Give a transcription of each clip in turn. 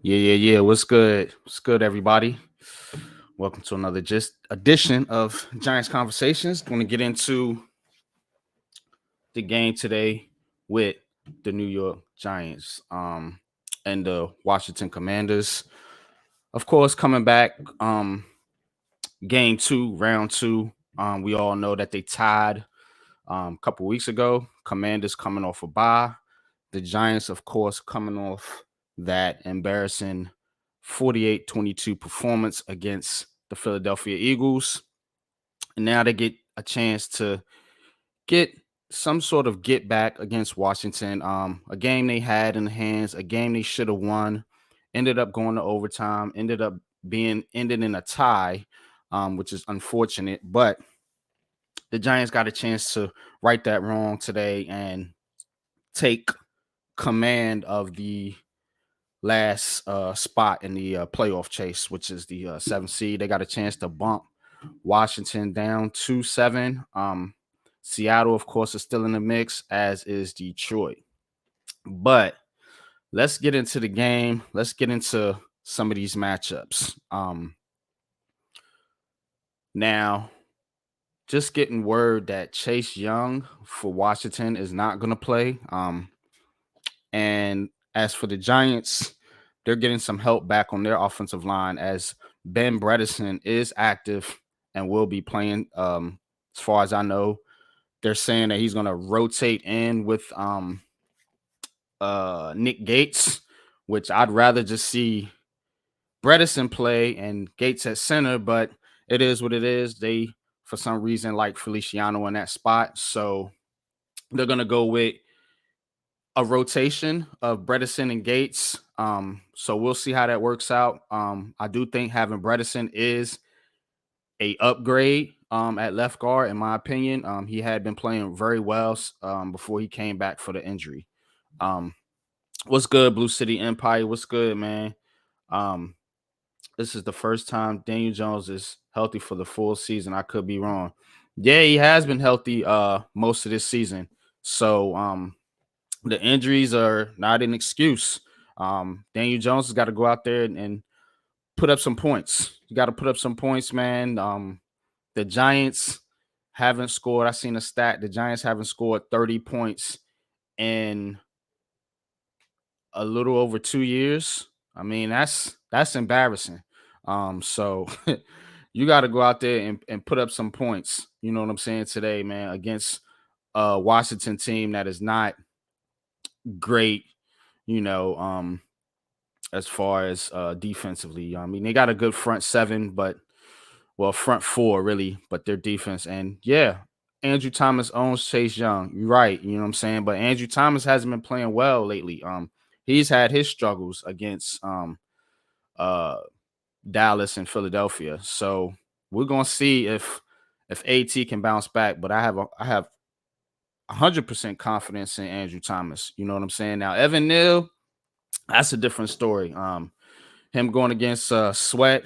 Yeah. What's good? What's good, everybody? Welcome to another just edition of Giants Conversations. Going to get into the game today with the New York Giants and the Washington Commanders. Of course, coming back, game two, round two. We all know that they tied a couple weeks ago. Commanders coming off a bye. The Giants, of course, coming off that embarrassing 48-22 performance against the Philadelphia Eagles. And now they get a chance to get some sort of get back against Washington. A game they had in the hands, a game they should have won, ended up going to overtime, ended up being ended in a tie, which is unfortunate. But the Giants got a chance to right that wrong today and take command of the last spot in the playoff chase, which is the seventh seed. They got a chance to bump Washington down 2-7. Seattle, of course, is still in the mix, as is Detroit. But let's get into the game. Let's get into some of these matchups. Now, just getting word that Chase Young for Washington is not going to play. And as for the Giants, they're getting some help back on their offensive line as Ben Bredesen is active and will be playing. As far as I know, they're saying that he's going to rotate in with Nick Gates, which I'd rather just see Bredesen play and Gates at center, but it is what it is. They, for some reason, like Feliciano in that spot. So they're going to go with a rotation of Bredesen and Gates. So we'll see how that works out. I do think having Bredesen is a upgrade at left guard, in my opinion. He had been playing very well before he came back for the injury. What's good, Blue City Empire? What's good, man? This is the first time Daniel Jones is healthy for the full season. I could be wrong. Yeah, he has been healthy most of this season. So the injuries are not an excuse. Daniel Jones has got to go out there and put up some points. You got to put up some points, man. The Giants haven't scored. I seen a stat. The Giants haven't scored 30 points in a little over 2 years. I mean, that's embarrassing. So you got to go out there and put up some points. You know what I'm saying today, man, against a Washington team that is not great, you know, as far as defensively. I mean, they got a good front seven, but front four really, but their defense. And yeah, Andrew Thomas owns Chase Young. You're right, you know what I'm saying? But Andrew Thomas hasn't been playing well lately. He's had his struggles against uh Dallas and Philadelphia. So we're gonna see if AT can bounce back, but I have 100% confidence in Andrew Thomas. You know what I'm saying? Now, Evan Neal, that's a different story. Him going against Sweat.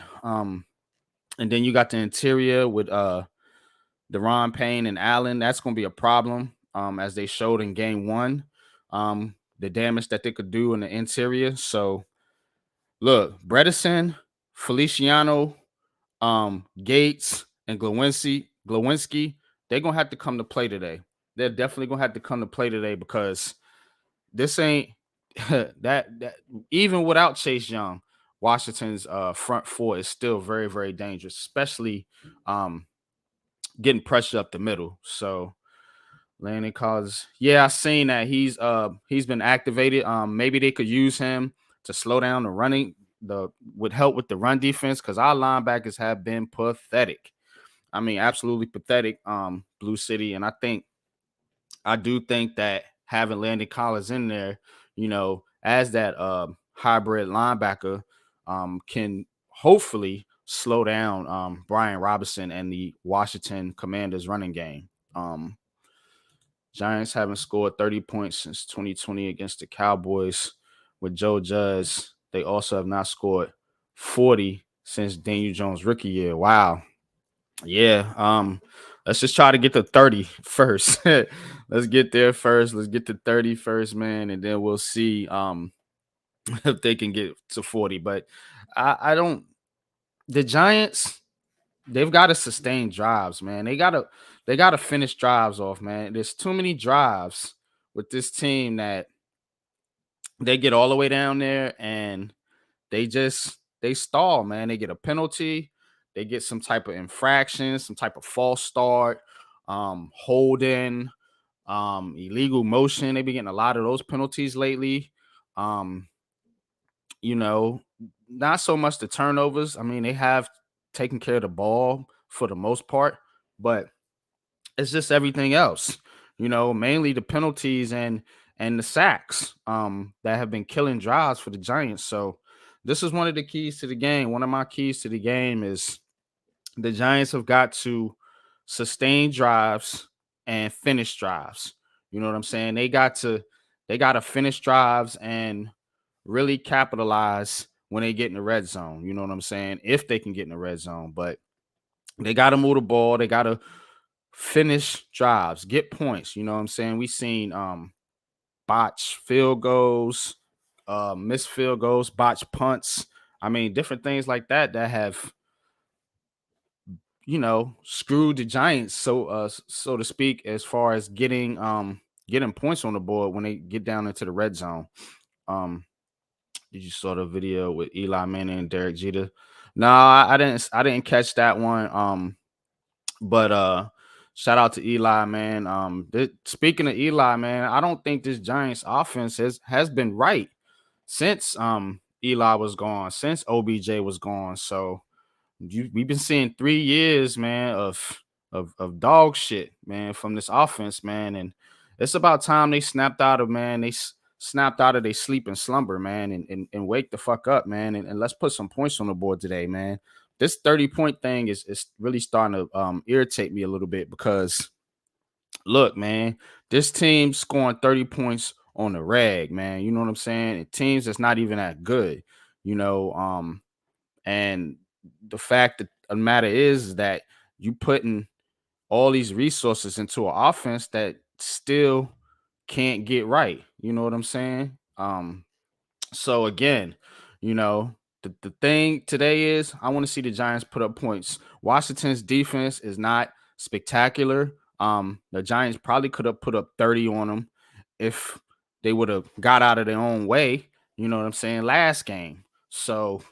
And then you got the interior with Deron Payne and Allen. That's going to be a problem, as they showed in game one, the damage that they could do in the interior. So, look, Bredesen, Feliciano, Gates, and Glowinski, they're going to have to come to play today. They're definitely going to have to come to play today because this ain't that even without Chase Young, Washington's front four is still very, very dangerous, especially getting pressure up the middle. So Landon Collins, yeah, I seen that he's been activated. Maybe they could use him to slow down the running, would help with the run defense because our linebackers have been pathetic. I mean, absolutely pathetic. Blue City, and I do think that having Landon Collins in there, you know, as that hybrid linebacker, can hopefully slow down Brian Robinson and the Washington Commanders running game. Giants haven't scored 30 points since 2020 against the Cowboys with Joe Judge. They also have not scored 40 since Daniel Jones' rookie year. Wow. Yeah. Let's just try to get to 30 first. Let's get there first. Let's get to 30 first, man, and then we'll see if they can get to 40. But I don't. The Giants, they've got to sustain drives, man. They gotta finish drives off, man. There's too many drives with this team that they get all the way down there and they stall, man. They get a penalty, they get some type of infraction, some type of false start, holding, illegal motion. They've been getting a lot of those penalties lately. Um, you know, not so much the turnovers. I mean, they have taken care of the ball for the most part, but it's just everything else. Mainly the penalties and the sacks that have been killing drives for the Giants. So this is one of the keys to the game. One of my keys to the game is the Giants have got to sustain drives and finish drives. You know what I'm saying? They got to finish drives and really capitalize when they get in the red zone. You know what I'm saying? If they can get in the red zone, but they got to move the ball. They got to finish drives, get points. You know what I'm saying? We seen botch field goals, missed field goals, botch punts. I mean, different things like that have screwed the Giants, so to speak, as far as getting points on the board when they get down into the red zone. Um, did you saw the video with Eli Manning and Derek Jeter? No, I didn't. I didn't catch that one. But shout out to Eli, man. Speaking of Eli, man, I don't think this Giants offense has been right since Eli was gone, since OBJ was gone. So we've been seeing 3 years, man, of dog shit, man, from this offense, man, and it's about time they snapped out of man. Snapped out of their sleep and slumber, man, and wake the fuck up, man, and let's put some points on the board today, man. This 30-point thing is really starting to irritate me a little bit because look, man, this team scoring 30 points on the rag, man. You know what I'm saying? And teams that's not even that good, you know. And the fact that the matter is that you putting all these resources into an offense that still can't get right. You know what I'm saying? So again, you know, the thing today is I want to see the Giants put up points. Washington's defense is not spectacular. The Giants probably could have put up 30 on them if they would have got out of their own way, you know what I'm saying, last game. So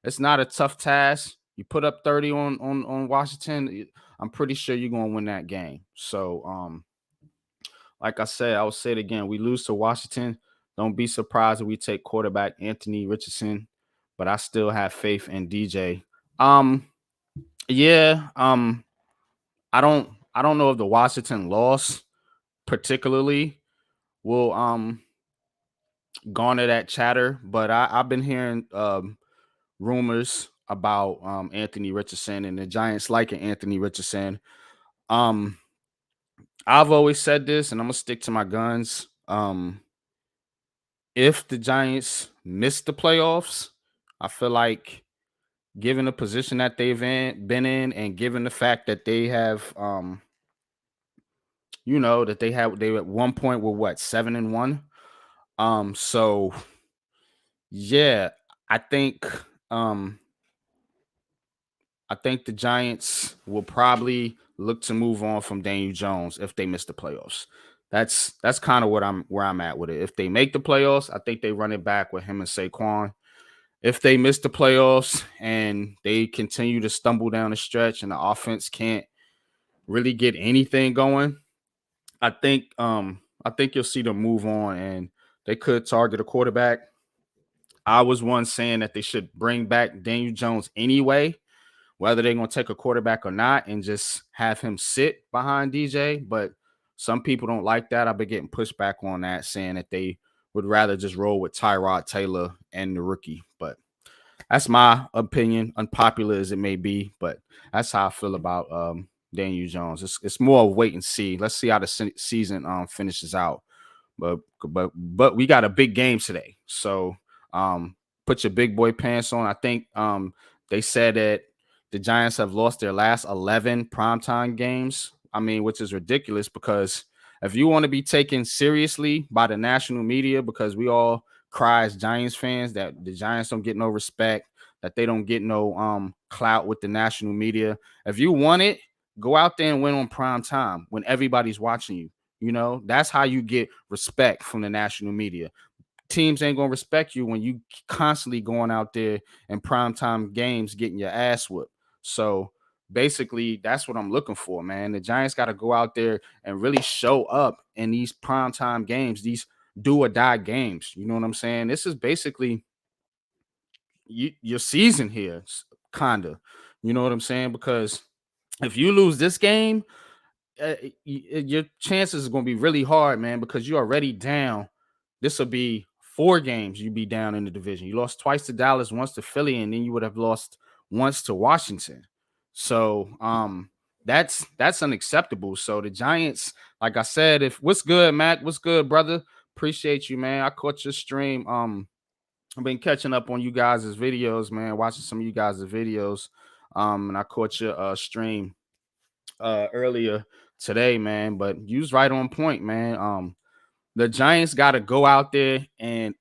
it's not a tough task. You put up 30 on Washington, I'm pretty sure you're gonna win that game. So like I said, I will say it again. We lose to Washington. Don't be surprised if we take quarterback Anthony Richardson, but I still have faith in DJ. Um, yeah. I don't know if the Washington loss particularly will garner that chatter, but I've been hearing rumors about Anthony Richardson and the Giants liking Anthony Richardson. Um, I've always said this, and I'm gonna stick to my guns. If the Giants miss the playoffs, I feel like given the position that been in and given the fact that they have that they at one point were what 7-1. So yeah, I think um I think the Giants will probably look to move on from Daniel Jones if they miss the playoffs. That's kind of what where I'm at with it. If they make the playoffs, I think they run it back with him and Saquon. If they miss the playoffs and they continue to stumble down the stretch and the offense can't really get anything going, I think you'll see them move on and they could target a quarterback. I was one saying that they should bring back Daniel Jones anyway, whether they're going to take a quarterback or not, and just have him sit behind DJ. But some people don't like that. I've been getting pushback on that, saying that they would rather just roll with Tyrod Taylor and the rookie. But that's my opinion, unpopular as it may be. But that's how I feel about Daniel Jones. It's more of wait and see. Let's see how the season finishes out. But we got a big game today, so put your big boy pants on. I think they said that the Giants have lost their last 11 primetime games. I mean, which is ridiculous because if you want to be taken seriously by the national media, because we all cry as Giants fans that the Giants don't get no respect, that they don't get no clout with the national media. If you want it, go out there and win on prime time when everybody's watching you. You know, that's how you get respect from the national media. Teams ain't gonna respect you when you constantly going out there in primetime games getting your ass whooped. So basically, that's what I'm looking for, man. The Giants got to go out there and really show up in these primetime games, these do or die games. You know what I'm saying? This is basically your season here, kinda. You know what I'm saying? Because if you lose this game, your chances is going to be really hard, man, because you're already down. This will be 4 games you be down in the division. You lost twice to Dallas, once to Philly, and then you would have lost once to Washington. So that's unacceptable. So the Giants, like I said, if what's good, Mac? What's good, brother? Appreciate you, man. I caught your stream. I've been catching up on you guys' videos, man, watching some of you guys' videos. And I caught your stream earlier today, man. But you was right on point, man. The Giants got to go out there and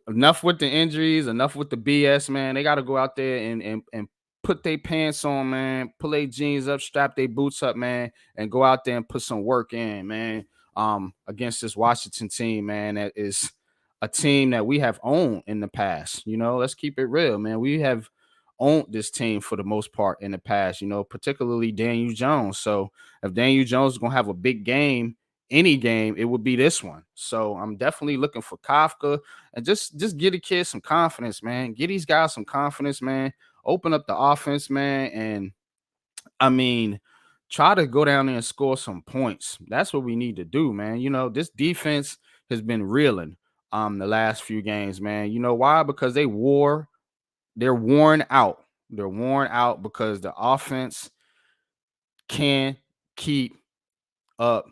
enough with the injuries, enough with the BS, man. They got to go out there and put their pants on, man. Pull their jeans up, strap their boots up, man, and go out there and put some work in, man. Against this Washington team, man, that is a team that we have owned in the past. You know, let's keep it real, man. We have owned this team for the most part in the past, you know, particularly Daniel Jones. So if Daniel Jones is gonna have a big game, any game, it would be this one. So I'm definitely looking for Kafka and just get the kids some confidence, man. Get these guys some confidence, man. Open up the offense, man, and I mean, try to go down there and score some points. That's what we need to do, man. You know, this defense has been reeling the last few games, man. You know why? Because they're worn out. They're worn out because the offense can't keep up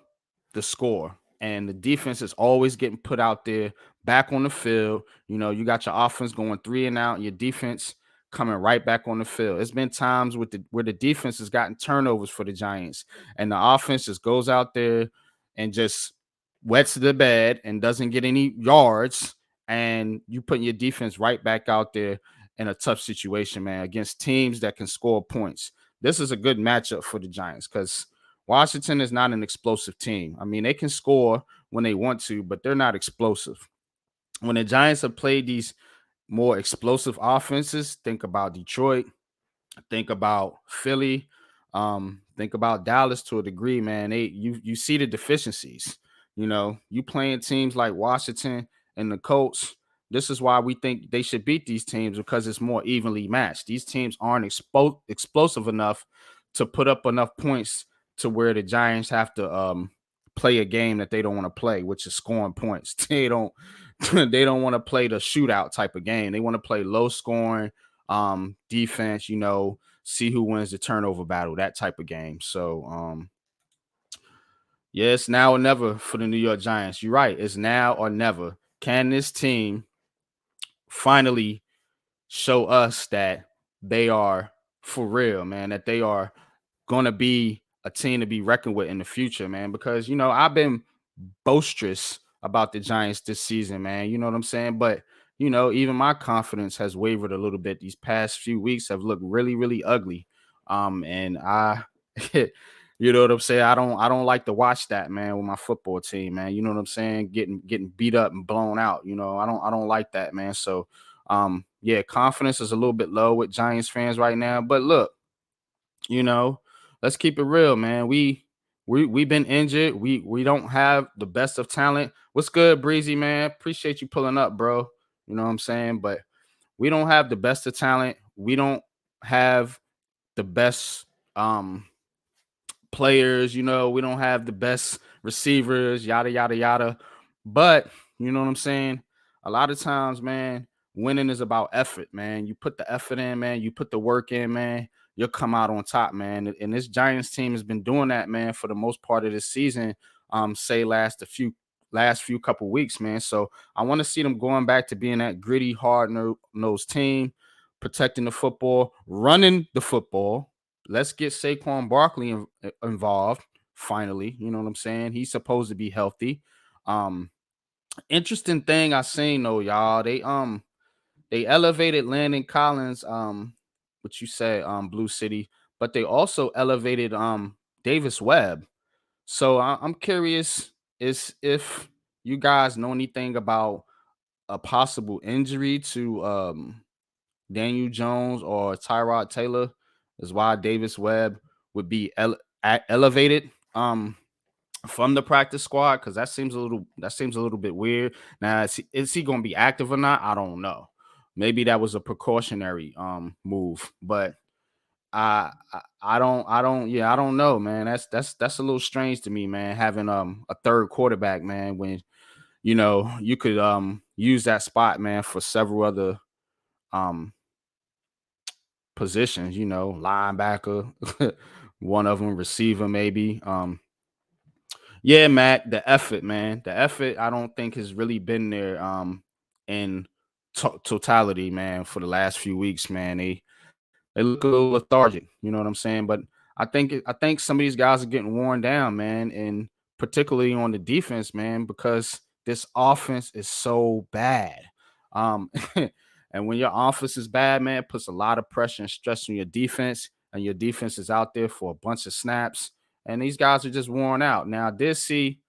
the score. And the defense is always getting put out there back on the field. You know, you got your offense going 3 and out, and your defense coming right back on the field. It's been times where the defense has gotten turnovers for the Giants, and the offense just goes out there and just wets the bed and doesn't get any yards. And you putting your defense right back out there in a tough situation, man, against teams that can score points. This is a good matchup for the Giants because Washington is not an explosive team. I mean, they can score when they want to, but they're not explosive. When the Giants have played these more explosive offenses, think about Detroit, think about Philly, think about Dallas to a degree, man. You see the deficiencies. You know, you playing teams like Washington and the Colts. This is why we think they should beat these teams because it's more evenly matched. These teams aren't explosive enough to put up enough points to where the Giants have to play a game that they don't want to play, which is scoring points. They don't want to play the shootout type of game. They want to play low scoring defense, you know, see who wins the turnover battle, that type of game. So yeah, it's now or never for the New York Giants. You're right. It's now or never. Can this team finally show us that they are for real, man, that they are going to be a team to be reckoned with in the future, man? Because, you know, I've been boisterous about the Giants this season, man. You know what I'm saying? But, you know, even my confidence has wavered a little bit. These past few weeks have looked really, really ugly. And I you know what I'm saying? I don't like to watch that, man, with my football team, man. You know what I'm saying? Getting beat up and blown out. You know, I don't like that, man. So yeah, confidence is a little bit low with Giants fans right now. But look, you know, let's keep it real, man. We've been injured. We don't have the best of talent. What's good, Breezy, man? Appreciate you pulling up, bro. You know what I'm saying? But we don't have the best of talent. We don't have the best players, you know, we don't have the best receivers, yada yada yada. But you know what I'm saying? A lot of times, man, winning is about effort, man. You put the effort in, man, you put the work in, man, you'll come out on top, man. And this Giants team has been doing that, man, for the most part of this season. Say last few couple weeks, man. So I want to see them going back to being that gritty, hard-nosed team, protecting the football, running the football. Let's get Saquon Barkley involved finally. You know what I'm saying? He's supposed to be healthy. Um, Interesting thing I seen though, y'all. They elevated Landon Collins, what you said, Blue City, but they also elevated Davis Webb. So I'm curious is if you guys know anything about a possible injury to Daniel Jones or Tyrod Taylor, is why Davis Webb would be elevated from the practice squad, because that seems a little bit weird. Now, is he going to be active or not? I don't know. Maybe that was a precautionary move, but I don't know, man. That's a little strange to me, man. Having a third quarterback, man, when you could use that spot, man, for several other um positions, linebacker, one of them receiver maybe. Yeah, Matt, the effort, man. The effort I don't think has really been there in totality, man, for the last few weeks, man. They look a little lethargic, you know what I'm saying? But I think some of these guys are getting worn down, man, and particularly on the defense, man, because this offense is so bad. Um and when your offense is bad, man, it puts a lot of pressure and stress on your defense, and your defense is out there for a bunch of snaps, and these guys are just worn out. Now, I did see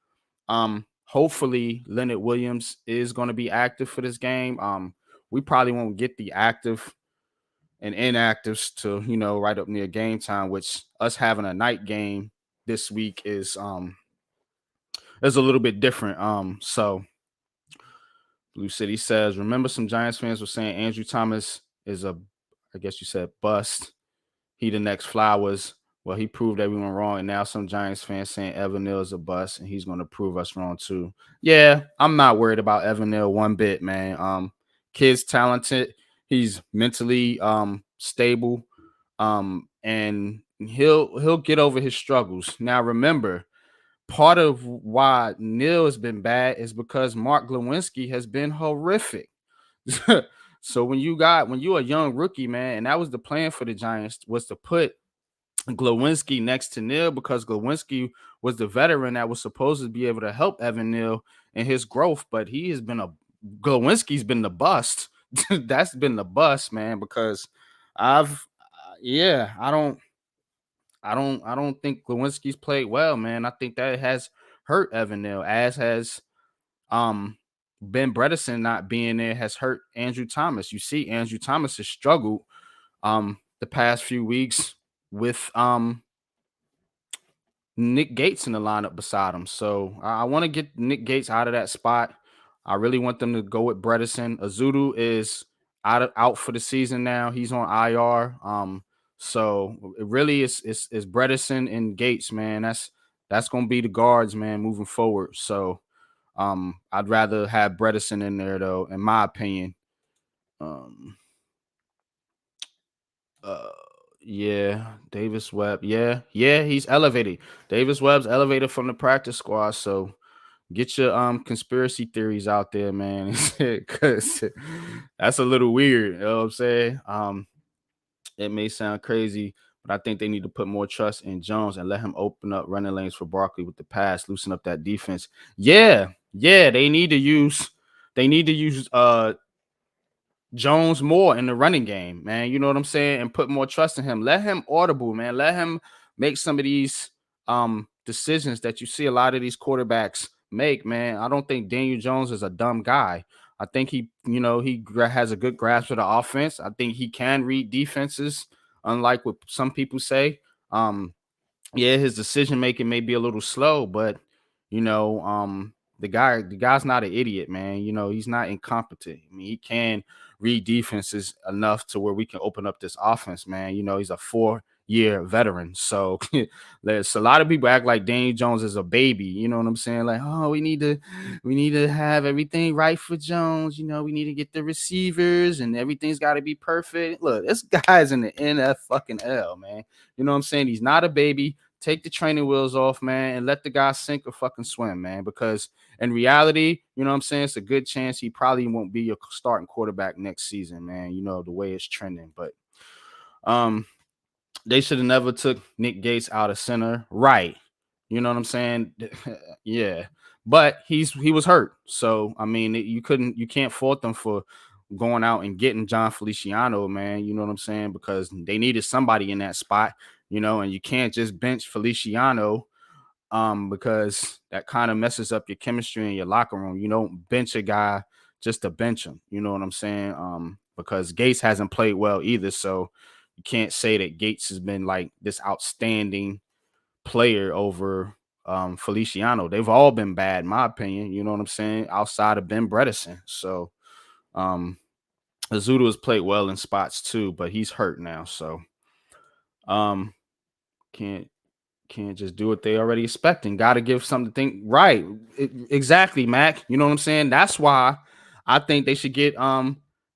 hopefully Leonard Williams is going to be active for this game. We probably won't get the active and inactives to right up near game time, which us having a night game this week is a little bit different. So Blue City says, remember some Giants fans were saying Andrew Thomas is a, I guess you said, bust. He the next Flowers. Well, he proved everyone wrong, and now some Giants fans saying Evan Neal is a bust, and he's going to prove us wrong too. Yeah, I'm not worried about Evan Neal one bit, man. Kid's talented. He's mentally stable, and he'll get over his struggles. Now, remember, part of why Neal has been bad is because Mark Glowinski has been horrific. So when you're a young rookie, man, and that was the plan for the Giants, was to put Glowinski next to Neal, because Glowinski was the veteran that was supposed to be able to help Evan Neal in his growth, but Glowinski's been the bust. That's been the bust, man, because yeah, I don't think Glowinski's played well, man. I think that has hurt Evan Neal, as has um Ben Bredesen not being there has hurt Andrew Thomas. You see, Andrew Thomas has struggled the past few weeks with Nick Gates in the lineup beside him. So I want to get Nick Gates out of that spot. I really want them to go with Bredesen. Azudu is out for the season now. He's on IR. So it really is Bredesen and Gates, man. That's gonna be the guards, man, moving forward. So I'd rather have Bredesen in there though, in my opinion. Um uh yeah, Davis Webb. Yeah, he's elevated. Davis Webb's elevated from the practice squad. So get your conspiracy theories out there, man. Cause that's a little weird. You know what I'm saying? It may sound crazy, but I think they need to put more trust in Jones and let him open up running lanes for Barkley with the pass, loosen up that defense. Yeah, they need to use Jones more in the running game, man. You know what I'm saying? And put more trust in him. Let him audible, man. Let him make some of these decisions that you see a lot of these quarterbacks make, man. I don't think Daniel Jones is a dumb guy. I think he has a good grasp of the offense. I think he can read defenses, unlike what some people say. Yeah, his decision making may be a little slow, but the guy's not an idiot, man. He's not incompetent. I mean, he can read defenses enough to where we can open up this offense, man. He's a 4-year veteran. So there's a lot of people act like Daniel Jones is a baby. You know what I'm saying? Like, oh, we need to have everything right for Jones. We need to get the receivers and everything's got to be perfect. Look, this guy's in the NF fucking L, man. You know what I'm saying? He's not a baby. Take the training wheels off, man, and let the guy sink or fucking swim, man. Because in reality, you know what I'm saying, it's a good chance he probably won't be your starting quarterback next season, man. The way it's trending. But um, they should have never took Nick Gates out of center. Right. You know what I'm saying? Yeah. but he was hurt. So I mean, you can't fault them for going out and getting John Feliciano, man. You know what I'm saying? Because they needed somebody in that spot, and you can't just bench Feliciano because that kind of messes up your chemistry in your locker room. You don't bench a guy just to bench him. You know what I'm saying? Because Gates hasn't played well either, so you can't say that Gates has been like this outstanding player over Feliciano. They've all been bad, in my opinion. You know what I'm saying? Outside of Ben Bredesen. So Azudu has played well in spots too, but he's hurt now. So um can't just do what they already expecting. Got to give something to think right. Exactly, Mac. You know what I'm saying? That's why I think they should get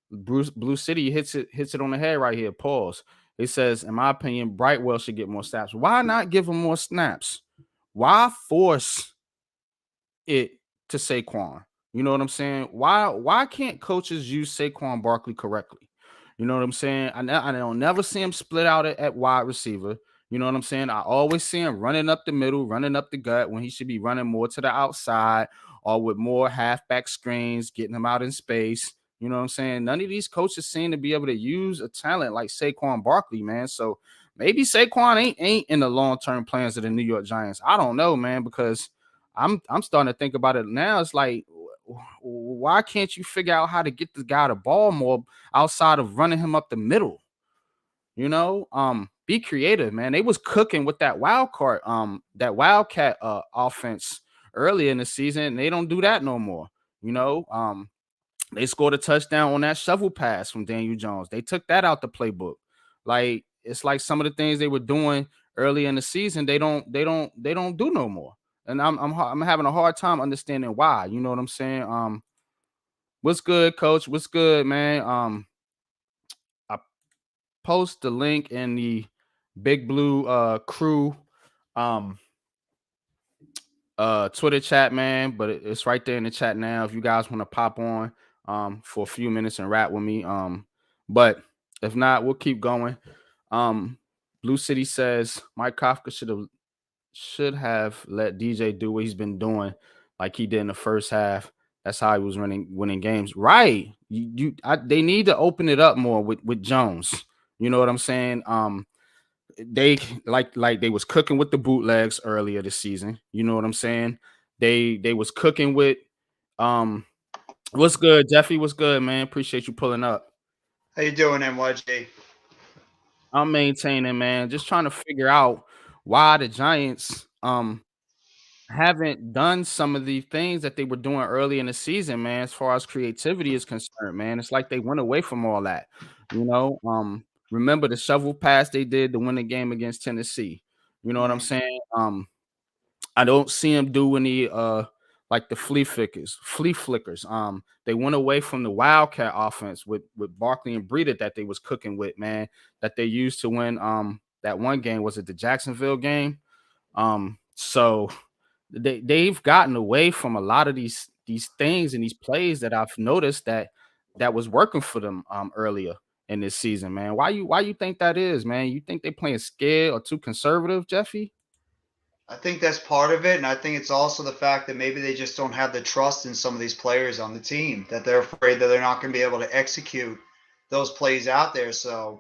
Blue City hits it on the head right here. Pause. It says, in my opinion, Brightwell should get more snaps. Why not give him more snaps? Why force it to Saquon? You know what I'm saying? Why can't coaches use Saquon Barkley correctly? You know what I'm saying? I don't never see him split out at wide receiver. You know what I'm saying? I always see him running up the middle, running up the gut when he should be running more to the outside or with more halfback screens, getting him out in space. You know what I'm saying? None of these coaches seem to be able to use a talent like Saquon Barkley, man. So maybe Saquon ain't in the long-term plans of the New York Giants. I don't know, man, because I'm starting to think about it now. It's like, why can't you figure out how to get the guy the ball more outside of running him up the middle? Be creative, man. They was cooking with that that wildcat offense earlier in the season, and they don't do that no more. They scored a touchdown on that shovel pass from Daniel Jones. They took that out the playbook. Like it's like some of the things they were doing early in the season, they don't do no more. And I'm having a hard time understanding why. You know what I'm saying? What's good, coach? What's good, man? I post the link in the Big Blue crew Twitter chat, man, but it's right there in the chat now if you guys want to pop on for a few minutes and rap with me. But if not, we'll keep going. Blue City says Mike Kafka should have let DJ do what he's been doing like he did in the first half. That's how he was winning games. Right. They need to open it up more with Jones. You know what I'm saying? They like they was cooking with the bootlegs earlier this season. You know what I'm saying? They was cooking with what's good, Jeffy? What's good, man? Appreciate you pulling up. How you doing, MYG? I'm maintaining, man. Just trying to figure out why the Giants haven't done some of the things that they were doing early in the season, man, as far as creativity is concerned, man. It's like they went away from all that. Remember the shovel pass they did to win the game against Tennessee. You know what I'm saying? I don't see him do any like the flea flickers. They went away from the Wildcat offense with Barkley and Breida that they was cooking with, man, that they used to win that one game. Was it the Jacksonville game? So they've gotten away from a lot of these things and these plays that I've noticed that was working for them earlier in this season, man. Why you think that is, man? You think they're playing scared or too conservative, Jeffy? I think that's part of it, and I think it's also the fact that maybe they just don't have the trust in some of these players on the team, that they're afraid that they're not going to be able to execute those plays out there. So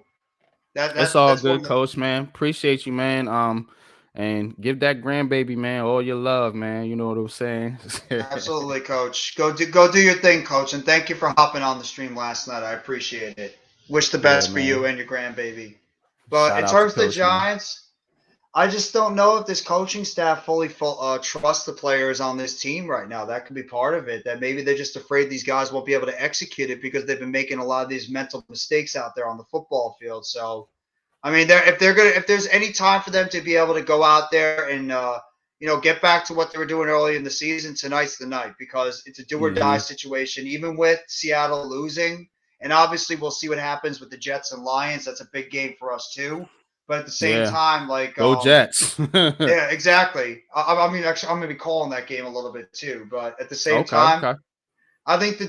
It's all that's good, one. coach, man. Appreciate you, man. And give that grandbaby, man, all your love, man. You know what I'm saying? Absolutely, Coach. Go do your thing, Coach, and thank you for hopping on the stream last night. I appreciate it. Wish the Yeah, best for you man. and your grandbaby. But Shout in out to terms of the coach, man. Giants, I just don't know if this coaching staff fully trusts the players on this team right now. That could be part of it. That maybe they're just afraid these guys won't be able to execute it because they've been making a lot of these mental mistakes out there on the football field. So, I mean, if there's any time for them to be able to go out there and get back to what they were doing early in the season, tonight's the night because it's a do or die Mm-hmm. situation. Even with Seattle losing, and obviously we'll see what happens with the Jets and Lions. That's a big game for us too. But at the same Yeah. time, like Go Jets. yeah, exactly. I mean, actually, I'm going to be calling that game a little bit too. But at the same Okay, time, okay. I think the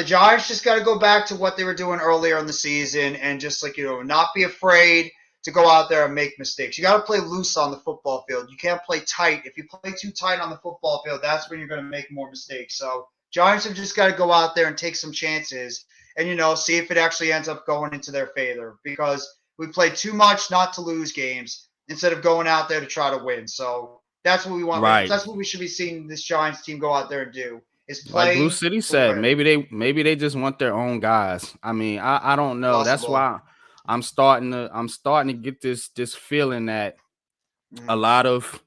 Giants just got to go back to what they were doing earlier in the season and just not be afraid to go out there and make mistakes. You got to play loose on the football field. You can't play tight. If you play too tight on the football field, that's when you're going to make more mistakes. So Giants have just got to go out there and take some chances and, see if it actually ends up going into their favor, because we play too much not to lose games instead of going out there to try to win. So that's what we want. Right. That's what we should be seeing this Giants team go out there and do, is play. Like Blue City said, maybe they just want their own guys. I mean, I don't know. Possible. That's why I'm starting to get this feeling that a lot of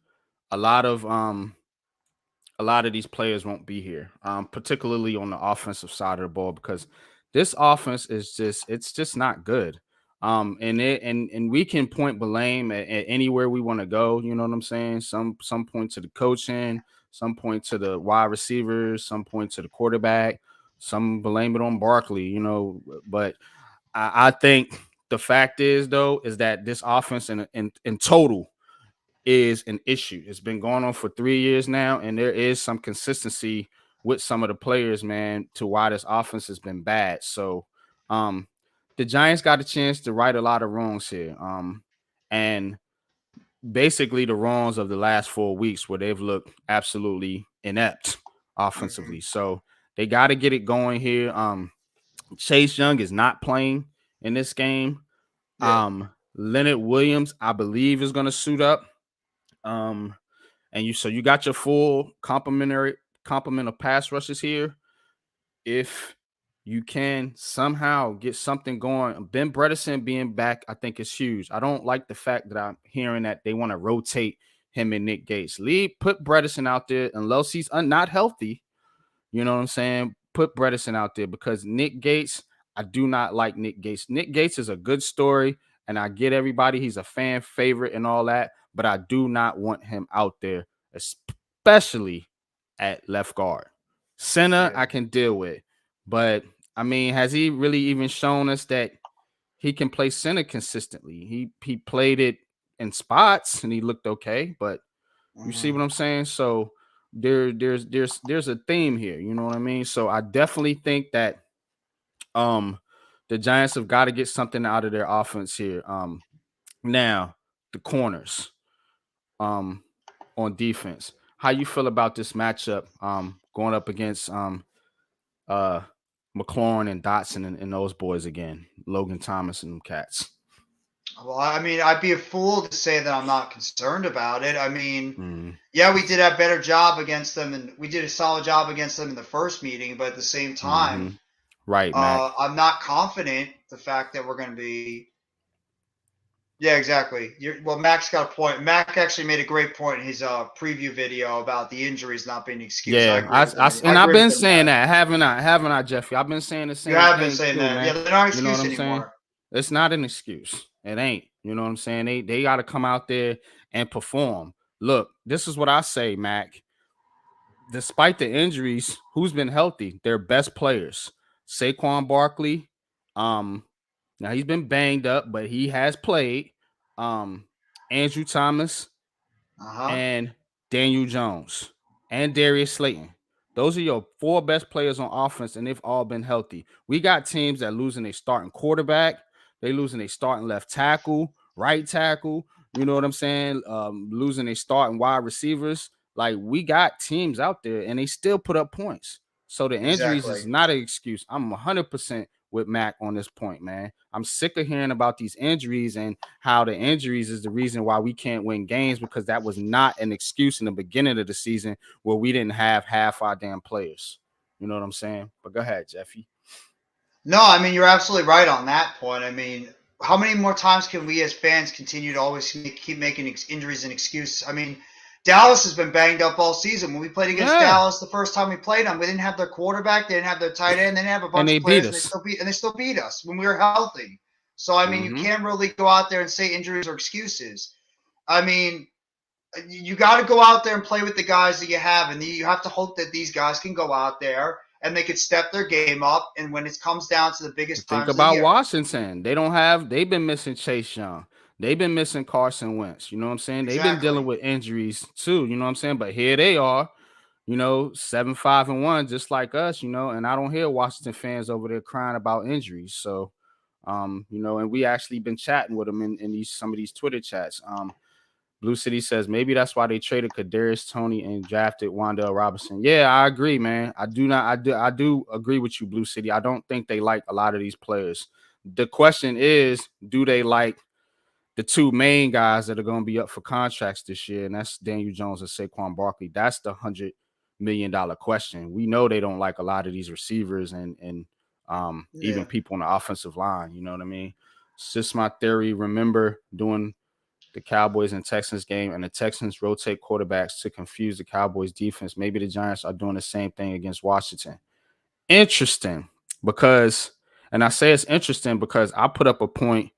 these players won't be here, particularly on the offensive side of the ball, because this offense is just not good. And we can point blame at anywhere we want to go. You know what I'm saying? Some point to the coaching, some point to the wide receivers, some point to the quarterback, some blame it on Barkley. But I think the fact is that this offense in total is an issue. It's been going on for 3 years now, and there is some consistency with some of the players, man, to why this offense has been bad. So the Giants got a chance to right a lot of wrongs here. And basically the wrongs of the last 4 weeks where they've looked absolutely inept offensively. So they got to get it going here. Chase Young is not playing in this game. Yeah. Leonard Williams, I believe, is going to suit up. And you got your full complement of pass rushes here. If you can somehow get something going, Ben Bredeson being back, I think is huge. I don't like the fact that I'm hearing that they want to rotate him and Nick Gates. Put Bredeson out there unless he's not healthy. You know what I'm saying? Put Bredeson out there, because Nick Gates, I do not like Nick Gates. Nick Gates is a good story, and I get everybody. He's a fan favorite and all that, but I do not want him out there, especially at left guard. Center, I can deal with, but I mean, has he really even shown us that he can play center consistently? He played it in spots and he looked okay, but you see what I'm saying? So there's a theme here, you know what I mean? So I definitely think that the Giants have got to get something out of their offense here. Now the corners on defense. How you feel about this matchup going up against McLaurin and Dotson and those boys again, Logan Thomas and them cats? Well, I mean, I'd be a fool to say that I'm not concerned about it. I mean, yeah, we did a better job against them, and we did a solid job against them in the first meeting, but at the same time, right, I'm not confident the fact that we're going to be. Yeah, exactly. Well, Mac's got a point. Mac actually made a great point in his preview video about the injuries not being an excuse. Yeah, I've been saying that, haven't I, Jeffy? I've been saying the same. You have been saying that. Yeah, they're not an excuse anymore. Saying? It's not an excuse. It ain't. You know what I'm saying? They got to come out there and perform. Look, this is what I say, Mac. Despite the injuries, who's been healthy? Their best players. Saquon Barkley. Now he's been banged up, but he has played. Andrew Thomas and Daniel Jones and Darius Slayton. Those are your 4 best players on offense, and they've all been healthy. We got teams that losing a starting quarterback. They losing a starting left tackle, right tackle. You know what I'm saying? Losing a starting wide receivers. Like, we got teams out there, and they still put up points. So the injuries is not an excuse. I'm 100% with Mac on this point, man. I'm sick of hearing about these injuries and how the injuries is the reason why we can't win games, because that was not an excuse in the beginning of the season where we didn't have half our damn players. You know what I'm saying? But go ahead, Jeffy. No, I mean, you're absolutely right on that point. I mean, how many more times can we as fans continue to always keep making injuries an excuse? I mean, Dallas has been banged up all season. When we played against Dallas the first time we played them, we didn't have their quarterback, they didn't have their tight end, they didn't have a bunch of players, and they still beat us when we were healthy. So, I mean, you can't really go out there and say injuries are excuses. I mean, you got to go out there and play with the guys that you have, and you have to hope that these guys can go out there and they could step their game up. And when it comes down to the biggest times, think about Washington. They've been missing Chase Young. They've been missing Carson Wentz. You know what I'm saying? They've been dealing with injuries too. You know what I'm saying? But here they are, 7-5-1, just like us, and I don't hear Washington fans over there crying about injuries. So And we actually been chatting with him in these some of these Twitter chats. Blue City says maybe that's why they traded Kadarius Toney and drafted Wan'Dale Robinson. Yeah, I agree, man. I do agree with you, Blue City. I don't think they like a lot of these players. The question is, do they like the two main guys that are going to be up for contracts this year? And that's Daniel Jones and Saquon Barkley. That's the $100 million question. We know they don't like a lot of these receivers and even people on the offensive line. You know what I mean? It's just my theory. Remember doing the Cowboys and Texans game, and the Texans rotate quarterbacks to confuse the Cowboys defense. Maybe the Giants are doing the same thing against Washington. Interesting, because, and I say it's interesting because I put up a point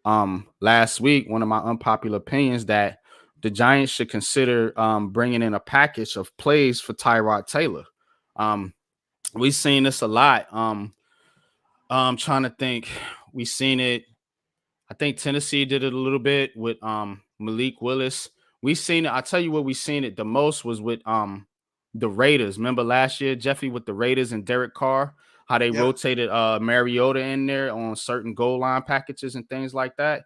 last week, one of my unpopular opinions, that the Giants should consider bringing in a package of plays for Tyrod Taylor. We've seen this a lot. I'm trying to think. We've seen it. I think Tennessee did it a little bit with Malik Willis. We seen it. I tell you what, we seen it the most was with the Raiders. Remember last year, Jeffy, with the Raiders and Derek Carr, how they rotated Mariota in there on certain goal line packages and things like that.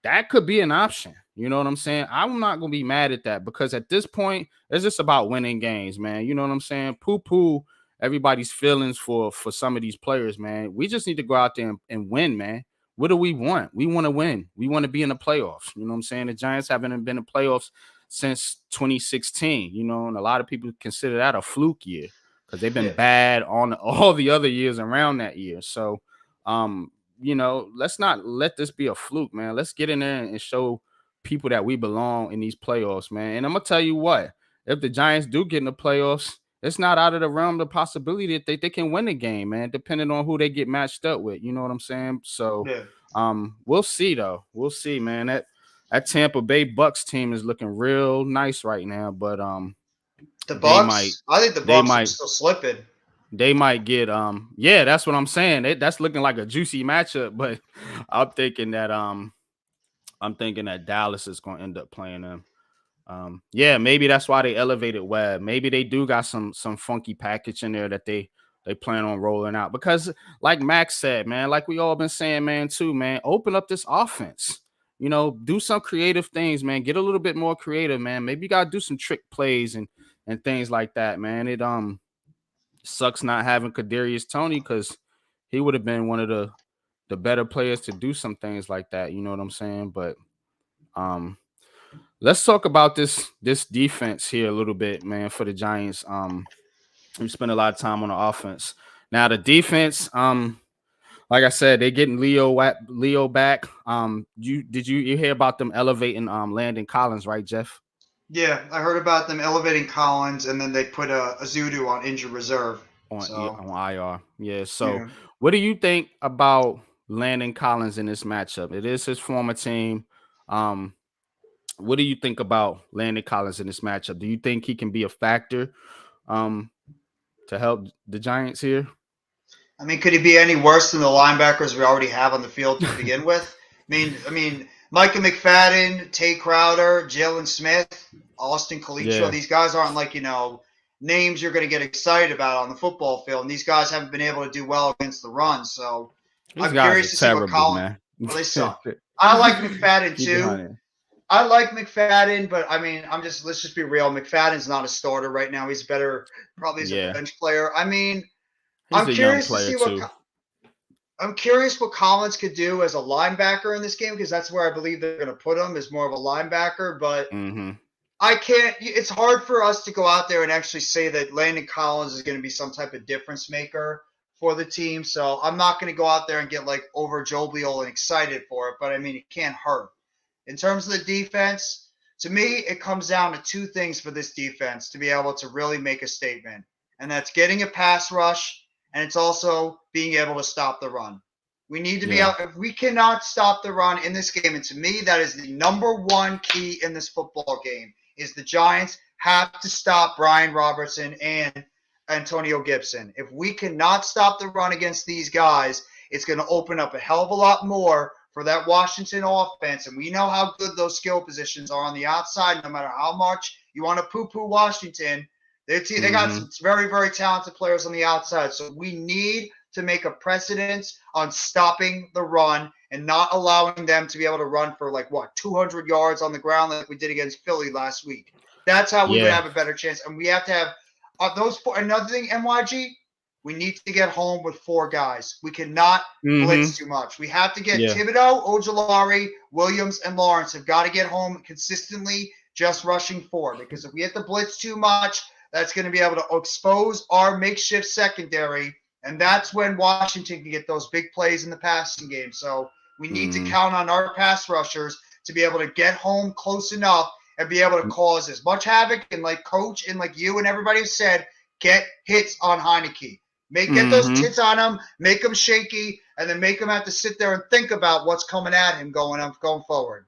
That could be an option. You know what I'm saying? I'm not gonna be mad at that, because at this point, it's just about winning games, man. You know what I'm saying? Poo everybody's feelings for some of these players, man. We just need to go out there and win, man. What do we want? We want to win. We want to be in the playoffs. You know what I'm saying? The Giants haven't been in playoffs since 2016, and a lot of people consider that a fluke year because they've been bad on all the other years around that year. So, let's not let this be a fluke, man. Let's get in there and show people that we belong in these playoffs, man. And I'm going to tell you what, if the Giants do get in the playoffs, it's not out of the realm of the possibility that they can win the game, man, depending on who they get matched up with. You know what I'm saying? So, we'll see, though. We'll see, man. That Tampa Bay Bucks team is looking real nice right now, but the Bucks, I think the Bucks are still slipping. They might get that's what I'm saying. That's looking like a juicy matchup, but I'm thinking that Dallas is going to end up playing them. Maybe that's why they elevated Webb. Maybe they do got some funky package in there that they plan on rolling out, because like Max said, man, like we all been saying, man, too, man, open up this offense, do some creative things, man, get a little bit more creative, man. Maybe you got to do some trick plays and things like that, man. It sucks not having Kadarius Toney, because he would have been one of the better players to do some things like that. You know what I'm saying? But let's talk about this defense here a little bit, man, for the Giants. We spent a lot of time on the offense. Now the defense, like I said, they're getting Leo back. Did you hear about them elevating Landon Collins, right, Jeff? Yeah, I heard about them elevating Collins, and then they put a Zudu on injured reserve. On IR. Yeah. So what do you think about Landon Collins in this matchup? It is his former team. What do you think about Landon Collins in this matchup? Do you think he can be a factor to help the Giants here? I mean, could he be any worse than the linebackers we already have on the field to begin with? I mean, Micah McFadden, Tay Crowder, Jalen Smith, Austin Calitro, these guys aren't names you're going to get excited about on the football field. And these guys haven't been able to do well against the run. So I'm curious to see what Collins. Well, they suck. I like McFadden too. I like McFadden, but I mean, let's just be real. McFadden's not a starter right now. He's better probably as a bench player. I mean, I'm curious to see I'm curious what Collins could do as a linebacker in this game, because that's where I believe they're going to put him, as more of a linebacker. But I can't. It's hard for us to go out there and actually say that Landon Collins is going to be some type of difference maker for the team. So I'm not going to go out there and get over jovial and excited for it. But I mean, it can't hurt. In terms of the defense, to me, it comes down to two things for this defense to be able to really make a statement. And that's getting a pass rush, and it's also being able to stop the run. We need to be out. If we cannot stop the run in this game, and to me, that is the number one key in this football game, is the Giants have to stop Brian Robertson and Antonio Gibson. If we cannot stop the run against these guys, it's going to open up a hell of a lot more for that Washington offense. And we know how good those skill positions are on the outside. No matter how much you want to poo-poo Washington, they got some very, very talented players on the outside. So we need to make a precedence on stopping the run and not allowing them to be able to run for 200 yards on the ground like we did against Philly last week. That's how we would have a better chance. And we have to have those four. Another thing, NYG, we need to get home with 4 guys. We cannot blitz too much. We have to get Thibodeau, Ojulari, Williams, and Lawrence have got to get home consistently just rushing 4. Because if we hit the blitz too much, that's going to be able to expose our makeshift secondary. And that's when Washington can get those big plays in the passing game. So we need to count on our pass rushers to be able to get home close enough and be able to cause as much havoc. And like Coach and like you and everybody has said, get hits on Heinicke. Get those hits on him, make him shaky, and then make him have to sit there and think about what's coming at him going forward.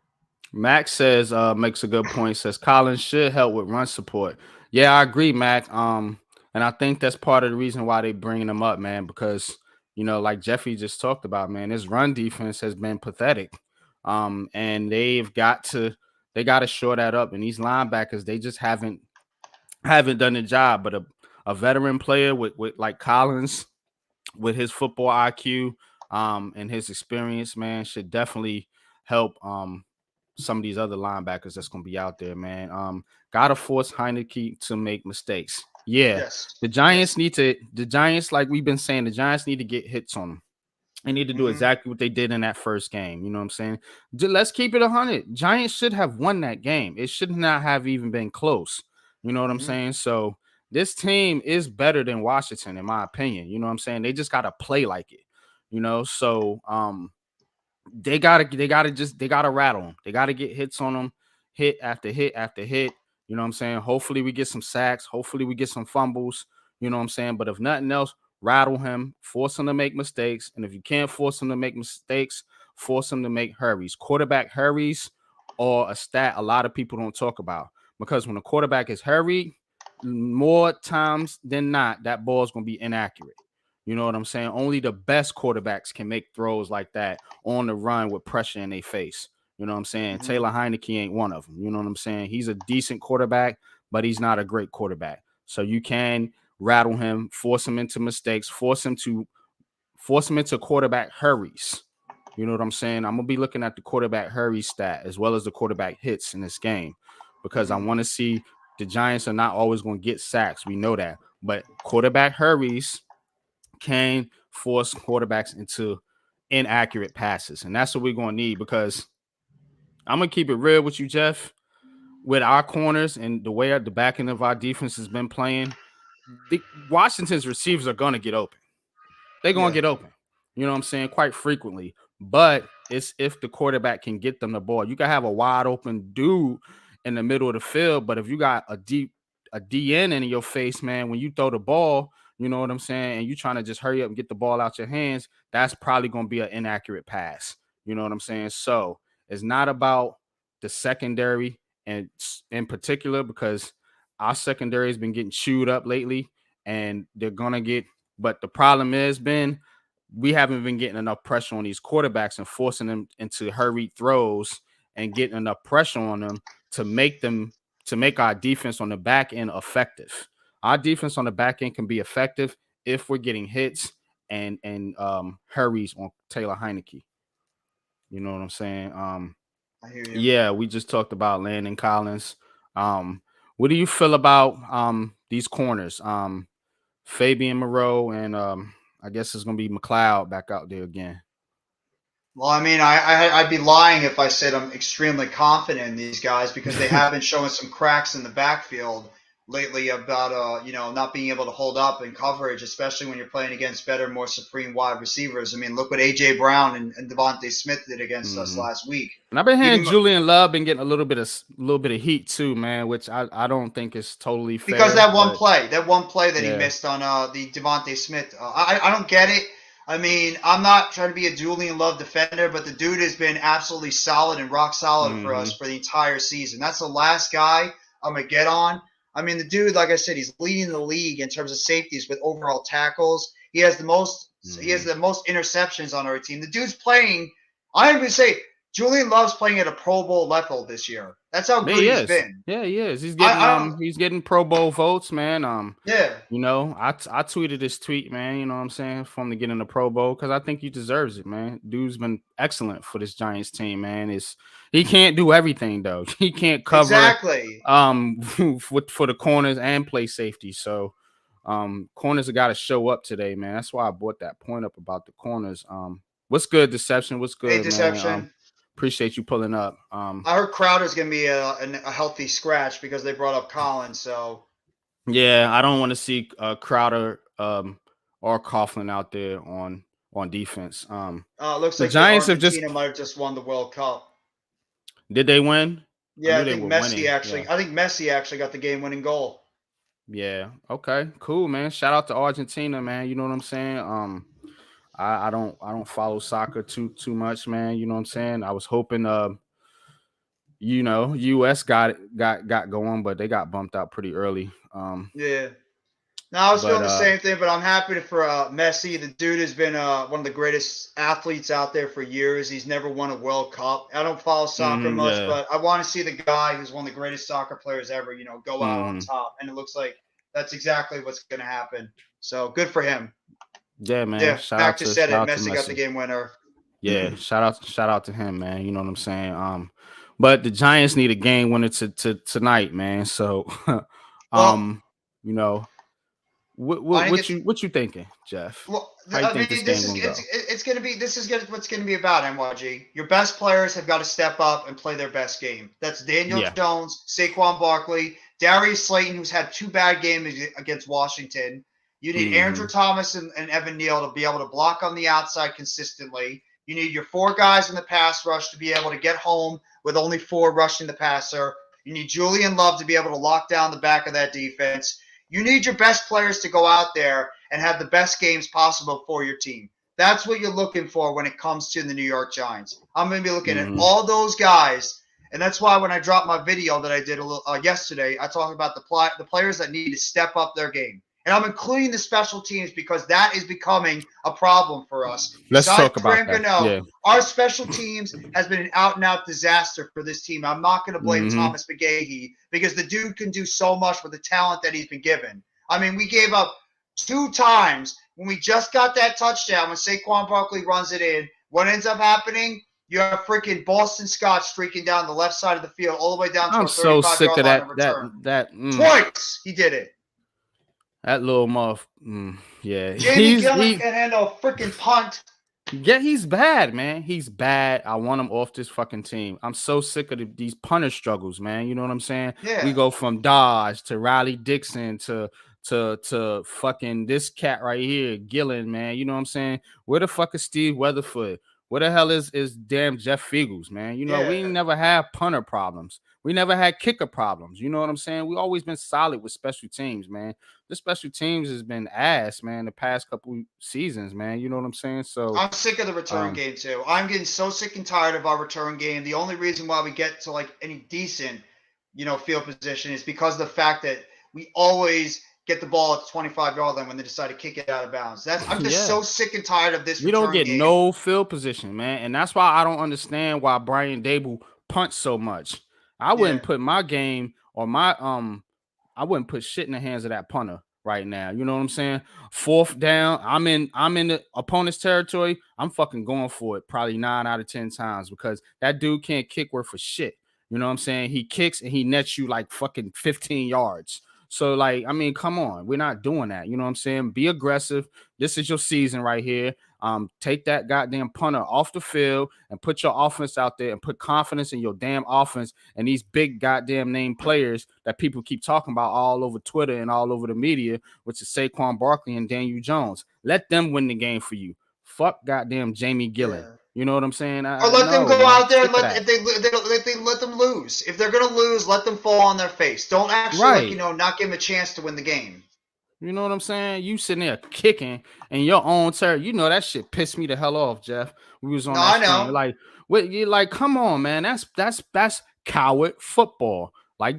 Max says, makes a good point. Says Collins should help with run support. Yeah, I agree, Mac. And I think that's part of the reason why they bringing him up, man, because like Jeffy just talked about, man, his run defense has been pathetic. And they got to shore that up. And these linebackers, they just haven't done the job. But a veteran player with like Collins, with his football IQ, and his experience, man, should definitely help some of these other linebackers that's gonna be out there, man. Gotta force Heinicke to make mistakes. Yeah, yes. The Giants, like we've been saying, the Giants need to get hits on them. They need to do exactly what they did in that first game. You know what I'm saying? Let's keep it 100. Giants should have won that game. It should not have even been close. You know what I'm saying? So this team is better than Washington, in my opinion. You know what I'm saying? They just gotta play like it. So they gotta rattle them. They gotta get hits on them, hit after hit after hit. You know what I'm saying? Hopefully we get some sacks. Hopefully we get some fumbles. You know what I'm saying? But if nothing else, rattle him, force him to make mistakes. And if you can't force him to make mistakes, force him to make hurries. Quarterback hurries are a stat a lot of people don't talk about, because when a quarterback is hurried, more times than not, that ball is going to be inaccurate. You know what I'm saying? Only the best quarterbacks can make throws like that on the run with pressure in their face. You know what I'm saying? Taylor Heinicke ain't one of them. You know what I'm saying? He's a decent quarterback, but he's not a great quarterback. So you can rattle him, force him into mistakes, force him into quarterback hurries. You know what I'm saying? I'm going to be looking at the quarterback hurry stat as well as the quarterback hits in this game, because I want to see. The Giants are not always going to get sacks. We know that. But quarterback hurries can force quarterbacks into inaccurate passes. And that's what we're going to need, because I'm going to keep it real with you, Jeff. With our corners and the way the back end of our defense has been playing, Washington's receivers are going to get open. They're going to get open. You know what I'm saying? Quite frequently. But it's if the quarterback can get them the ball. You can have a wide open dude in the middle of the field, but if you got a DN in your face, man, when you throw the ball, you know what I'm saying, and you trying to just hurry up and get the ball out your hands, that's probably going to be an inaccurate pass. You know what I'm saying? So it's not about the secondary, and in particular, because our secondary has been getting chewed up lately, and they're going to get, but the problem is, Ben, we haven't been getting enough pressure on these quarterbacks and forcing them into hurried throws and getting enough pressure on them to make our defense on the back end effective. Our defense on the back end can be effective if we're getting hits and hurries on Taylor Heinicke. You know what I'm saying? I hear you. Yeah, we just talked about Landon Collins. What do you feel about these corners? Fabian Moreau and I guess it's gonna be McLeod back out there again. Well, I mean, I'd be lying if I said I'm extremely confident in these guys, because they have been showing some cracks in the backfield lately about not being able to hold up in coverage, especially when you're playing against better, more supreme wide receivers. I mean, look what AJ Brown and Devontae Smith did against us last week. And I've been hearing Julian Love been getting a little bit of heat too, man, which I don't think is totally fair. Because that one play that he missed on the Devontae Smith, I don't get it. I mean, I'm not trying to be a Julian Love defender, but the dude has been absolutely solid and rock solid for us for the entire season. That's the last guy I'm going to get on. I mean, the dude, like I said, he's leading the league in terms of safeties with overall tackles. He has the most interceptions on our team. The dude's playing, I'm going to say, Julian Love's playing at a Pro Bowl level this year. That's how Yeah, good he he's is. been. Yeah, he is. I don't. He's getting Pro Bowl votes, man. Yeah, You know, I tweeted this tweet, man. You know what I'm saying, for him to get in the Pro Bowl because I think he deserves it, man. Dude's been excellent for this Giants team, man. He can't do everything though. He can't cover exactly. for the corners and play safety. So corners have got to show up today, man. That's why I brought that point up about the corners. What's good, Deception? What's Hey, good, man? Deception. Appreciate you pulling up. I heard Crowder's gonna be a healthy scratch because they brought up Collins. So Yeah, I don't want to see Crowder or Coughlin out there on defense. looks The like Giants have just Argentina might have just won the World Cup. did they win? I Yeah, knew I they think were Messi winning. actually. Yeah. I think Messi actually got the game-winning goal. Yeah. Okay. Cool, man. Shout out to Argentina, man. You know what I'm saying? I don't follow soccer too much, man. You know what I'm saying? I was hoping you know, US got going, but they got bumped out pretty early. Yeah. No, I was But feeling the same thing, but I'm happy for Messi. The dude has been one of the greatest athletes out there for years. He's never won a World Cup. I don't follow soccer much, yeah. but I want to see the guy who's one of the greatest soccer players ever, go out on top. And it looks like that's exactly what's going to happen. So good for him. Yeah, man. Yeah, Shout Mac out just to said it. shout out to Messi got the Messi. game winner. Yeah, shout out to him, man. You know what I'm saying? But the Giants need a game winner to tonight, man. So you know, what you thinking, Jeff? Well, How you I mean, think this this game is gonna go? it's going to be what's going to be about NYG. Your best players have got to step up and play their best game. That's Daniel Yeah. Jones, Saquon Barkley, Darius Slayton, who's had 2 bad games against Washington. You need Andrew Thomas and Evan Neal to be able to block on the outside consistently. You need your 4 guys in the pass rush to be able to get home with only 4 rushing the passer. You need Julian Love to be able to lock down the back of that defense. You need your best players to go out there and have the best games possible for your team. That's what you're looking for when it comes to the New York Giants. I'm going to be looking at all those guys, and that's why when I dropped my video that I did yesterday, I talked about the players that need to step up their game. And I'm including the special teams because that is becoming a problem for us. Let's talk about that. Yeah. Our special teams has been an out-and-out disaster for this team. I'm not going to blame Thomas McGahee because the dude can do so much with the talent that he's been given. I mean, we gave up 2 times when we just got that touchdown when Saquon Barkley runs it in. What ends up happening? You have freaking Boston Scott streaking down the left side of the field all the way down to I'm a so 35-yard sick of line that. Twice he did it. That little muff. Yeah. Jamie Gillen can handle a freaking punt. Yeah, he's bad, man. He's bad. I want him off this fucking team. I'm so sick of these punter struggles, man. You know what I'm saying? Yeah. We go from Dodge to Riley Dixon to fucking this cat right here, Gillen, man. You know what I'm saying? Where the fuck is Steve Weatherford? Where the hell is damn Jeff Fiegels, man? You know, we never have punter problems. We never had kicker problems. You know what I'm saying? We always been solid with special teams, man. The special teams has been ass, man, the past couple seasons, man. You know what I'm saying? So I'm sick of the return game too. I'm getting so sick and tired of our return game. The only reason why we get to like any decent, field position is because of the fact that we always get the ball at the 25-yard line when they decide to kick it out of bounds. I'm just so sick and tired of this. We don't get game. no field position, man, and that's why I don't understand why Brian Dable punts so much. I wouldn't put my game or my I wouldn't put shit in the hands of that punter right now. You know what I'm saying? 4th down, I'm in the opponent's territory. I'm fucking going for it probably 9 out of 10 times because that dude can't kick worth for shit. You know what I'm saying? He kicks and he nets you like fucking 15 yards. So, like, I mean, come on. We're not doing that. You know what I'm saying? Be aggressive. This is your season right here. Take that goddamn punter off the field and put your offense out there and put confidence in your damn offense and these big goddamn name players that people keep talking about all over Twitter and all over the media, which is Saquon Barkley and Daniel Jones. Let them win the game for you. Fuck goddamn Jamie Gillen. Yeah. You know what I'm saying? Or let them go out there and let them lose. If they're gonna lose, let them fall on their face. Don't actually, not give them a chance to win the game. You know what I'm saying? You sitting there kicking in your own territory. You know that shit pissed me the hell off, Jeff. We was on that screen. Like, you're like, come on, man. That's coward football. Like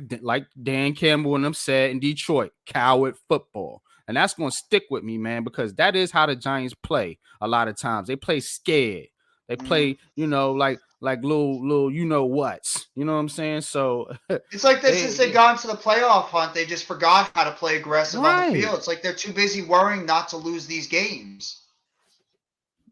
Dan Campbell and them said in Detroit, coward football. And that's gonna stick with me, man, because that is how the Giants play a lot of times. They play scared. They play, like little you know what's. You know what I'm saying? So It's like this since they got into the playoff hunt, they just forgot how to play aggressive on the right. field. It's like they're too busy worrying not to lose these games.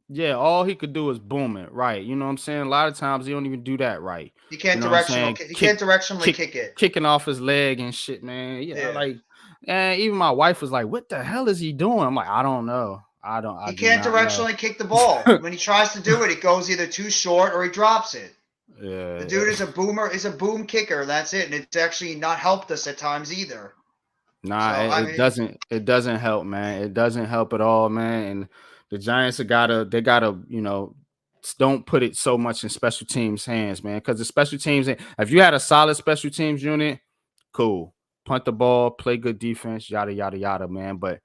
Yeah, all he could do is boom it, right? You know what I'm saying? A lot of times he don't even do that right. You can't You know what I'm saying? directionally kick it. Kicking off his leg and shit, man. Yeah, like, and even my wife was like, "What the hell is he doing?" I'm like, "I don't know. I He do can't not know." directionally kick the ball. When he tries to do it, it goes either too short or he drops it. Yeah, The dude is a boomer, is a boom kicker. That's it, and it's actually not helped us at times either. Nah, So, it doesn't. It doesn't help, man. It doesn't help at all, man. And the Giants have they gotta, don't put it so much in special teams' hands, man. Because the special teams, if you had a solid special teams unit, cool. Punt the ball, play good defense, yada yada yada, man. But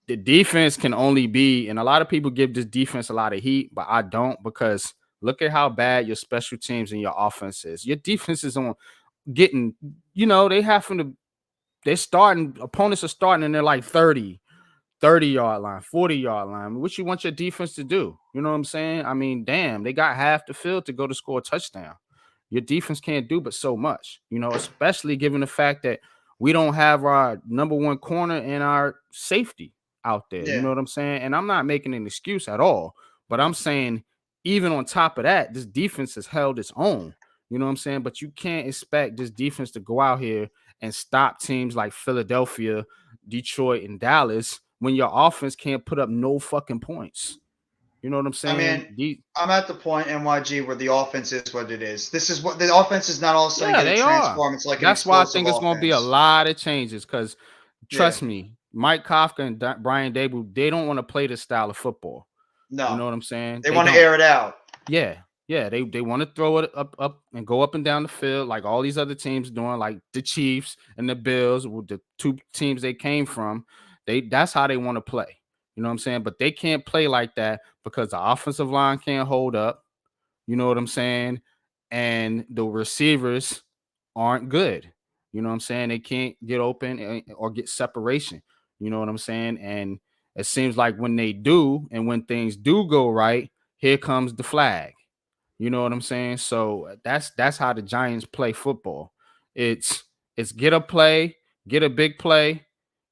the defense can only be, and a lot of people give this defense a lot of heat, but I don't, because look at how bad your special teams and your offense is. Your defense is on getting, they're starting, opponents are starting and they're like 30-yard line, 40-yard line. What you want your defense to do? You know what I'm saying? I mean, damn, they got half the field to go to score a touchdown. Your defense can't do but so much, especially given the fact that we don't have our number one corner and our safety out there. yeah. You know what I'm saying? And I'm not making an excuse at all, but I'm saying even on top of that, this defense has held its own. You know what I'm saying? But you can't expect this defense to go out here and stop teams like Philadelphia, Detroit, and Dallas when your offense can't put up no fucking points. You know what I'm saying? I mean, I'm at the point, NYG, where the offense is what it is. This is what the offense is not all of a sudden going to transform. It's like that's why I think it's going to be a lot of changes, because trust me, Mike Kafka and Brian Daboll, they don't want to play this style of football. No. You know what I'm saying? They want to air it out. Yeah. Yeah, they want to throw it up and go up and down the field like all these other teams doing, like the Chiefs and the Bills, with the two teams they came from. That's how they want to play. You know what I'm saying? But they can't play like that because the offensive line can't hold up. You know what I'm saying? And the receivers aren't good. You know what I'm saying? They can't get open or get separation. You know what I'm saying? And it seems like when they do, and when things do go right, here comes the flag. You know what I'm saying? So that's how the Giants play football. It's get a play, get a big play,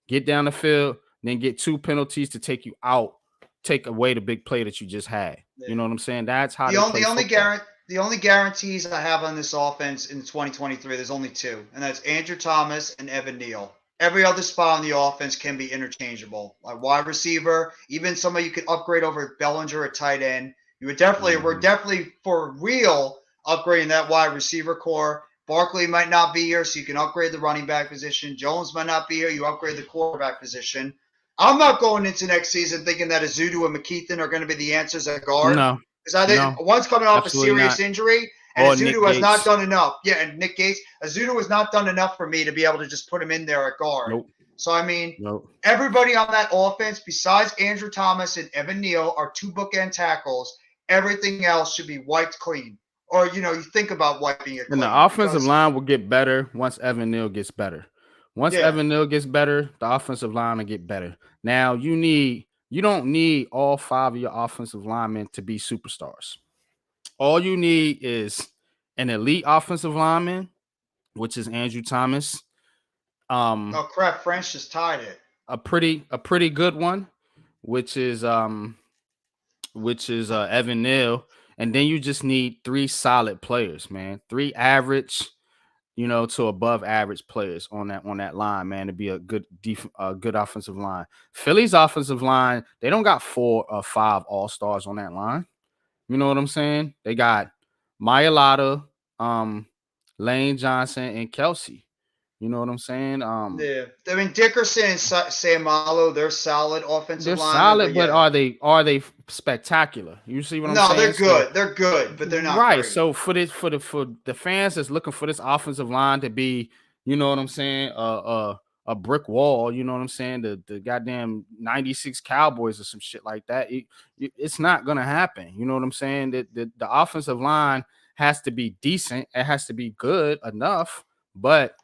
get down the field, then get two penalties to take you out, take away the big play that you just had. Yeah. You know what I'm saying? That's how the only guarantees I have on this offense in 2023, there's only two, and that's Andrew Thomas and Evan Neal. Every other spot on the offense can be interchangeable. Like wide receiver, even somebody you could upgrade over Bellinger at tight end. We're definitely for real upgrading that wide receiver core. Barkley might not be here, so you can upgrade the running back position. Jones might not be here, you upgrade the quarterback position. I'm not going into next season thinking that Ezeudu and McKeithen are going to be the answers at guard. No. Because one's coming off a serious injury, and Ezeudu has not done enough. Yeah, and Nick Gates. Ezeudu has not done enough for me to be able to just put him in there at guard. Nope. So, I mean, everybody on that offense, besides Andrew Thomas and Evan Neal, are two bookend tackles. Everything else should be wiped clean. Or, you think about wiping it clean. And the offensive line will get better once Evan Neal gets better. Once Evan Neal gets better, the offensive line will get better. Now, you don't need all five of your offensive linemen to be superstars. All you need is an elite offensive lineman, which is Andrew Thomas. Oh crap! French just tied it. A pretty good one, which is Evan Neal, and then you just need three solid players, man. Three average, to above average players on that line, man, to be a good offensive line. Philly's offensive line, they don't got 4 or 5 all-stars on that line. You know what I'm saying? They got Mailata, Lane Johnson, and Kelsey. You know what I'm saying? Yeah. I mean, Dickerson and Samalo, they're solid offensive line. They're solid, but are they spectacular? You see what I'm saying? No, they're good. So, they're good, but they're not right. Great. So for the fans that's looking for this offensive line to be, you know what I'm saying, a brick wall, you know what I'm saying, the goddamn 96 Cowboys or some shit like that, it's not gonna happen. You know what I'm saying? The offensive line has to be decent. It has to be good enough, but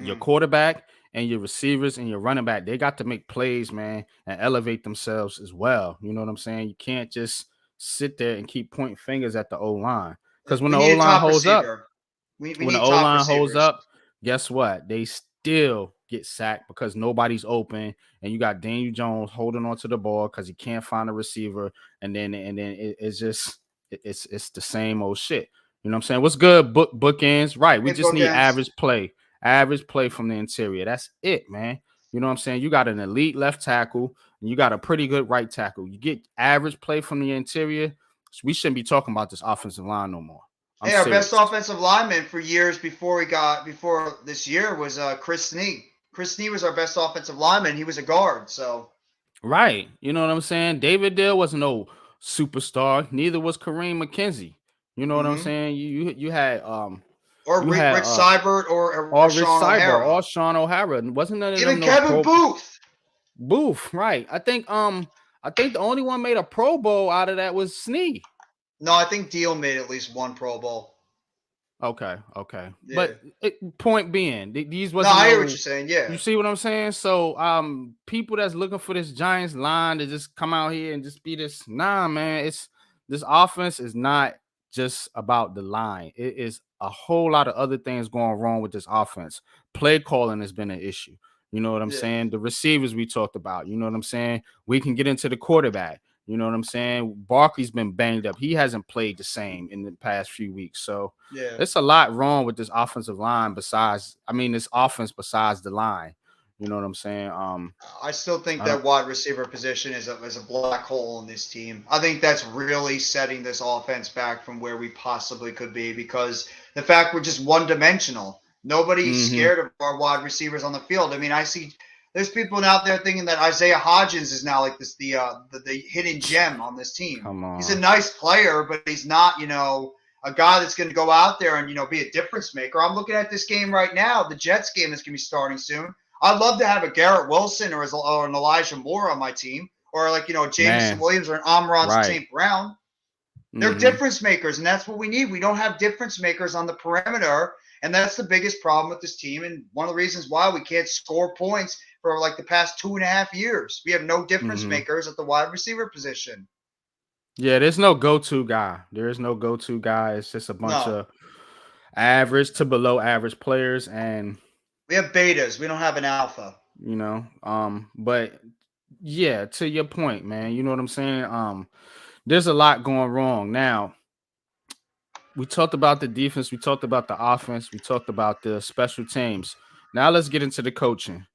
your quarterback and your receivers and your running back, they got to make plays, man, and elevate themselves as well. You know what I'm saying? You can't just sit there and keep pointing fingers at the O-line. Because when We the need a O-line top holds up, receiver. We when the need O top line holds receivers. up, guess what? They still get sacked because nobody's open, and you got Daniel Jones holding onto the ball because he can't find a receiver, and then it's just it's the same old shit. You know what I'm saying? What's good? Bookends, right? We Hey, just need bookends. average play from the interior. That's it, man. You know what I'm saying? You got an elite left tackle, and you got a pretty good right tackle. You get average play from the interior. So we shouldn't be talking about this offensive line no more. I'm Hey, our best serious. offensive lineman for years before this year was Chris Snee. Chris Snee was our best offensive lineman. He was a guard, so Right. You know what I'm saying? David Dale was no superstar. Neither was Kareem McKenzie. You know what I'm mm-hmm. saying? You had Or you had Rich Seibert or all Rich Sean Cyber, O'Hara. all Sean O'Hara. Wasn't none of them Even no Kevin pro Booth. Booth, right. I think the only one made a Pro Bowl out of that was Snee. No, I think Deal made at least one Pro Bowl. Okay. Yeah. But point being, these No, wasn't I hear what no. you're saying. Yeah. You see what I'm saying? So, people that's looking for this Giants line to just come out here and just be this, nah, man. It's this offense is not just about the line. It is a whole lot of other things going wrong with this offense. Play calling has been an issue. You know what I'm Yeah. saying? The receivers we talked about. You know what I'm saying? We can get into the quarterback. You know what I'm saying? Barkley's been banged up. He hasn't played the same in the past few weeks. So Yeah. it's a lot wrong with this offensive line this offense besides the line. You know what I'm saying? I still think I don't that wide receiver position is a black hole in this team. I think that's really setting this offense back from where we possibly could be because the fact we're just one dimensional. Nobody's scared of our wide receivers on the field. I mean, I see there's people out there thinking that Isaiah Hodgins is now like this the hidden gem on this team. Come He's a on. nice player, but he's not, a guy that's going to go out there and be a difference maker. I'm looking at this game right now, the Jets game that's going to be starting soon. I'd love to have a Garrett Wilson or an Elijah Moore on my team, or like Jameson Man, Williams or an Amon right. St. Brown. They're difference makers, and that's what we need. We don't have difference makers on the perimeter, and that's the biggest problem with this team. And one of the reasons why we can't score points for like the past 2.5 years, we have no difference makers at the wide receiver position. Yeah, there's no go-to guy. There is no go-to guy. It's just a bunch No, of average to below average players, and we have betas. We don't have an alpha. but yeah, to your point, man. You know what I'm saying? There's a lot going wrong now. We talked about the defense, we talked about the offense, we talked about the special teams. Now let's get into the coaching.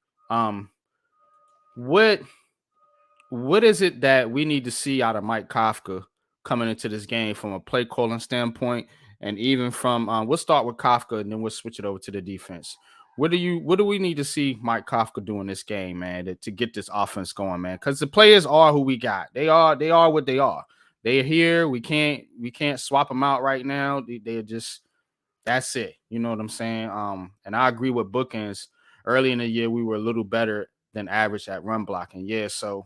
What is it that we need to see out of Mike Kafka coming into this game from a play calling standpoint, and even from we'll start with Kafka and then we'll switch it over to the defense. What do we need to see Mike Kafka do in this game, man, to get this offense going, man? Because the players are who we got. They are what they are. They're here. We can't swap them out right now. They're just that's it. You know what I'm saying? And I agree with Bookends. Early in the year, we were a little better than average at run blocking. Yeah, so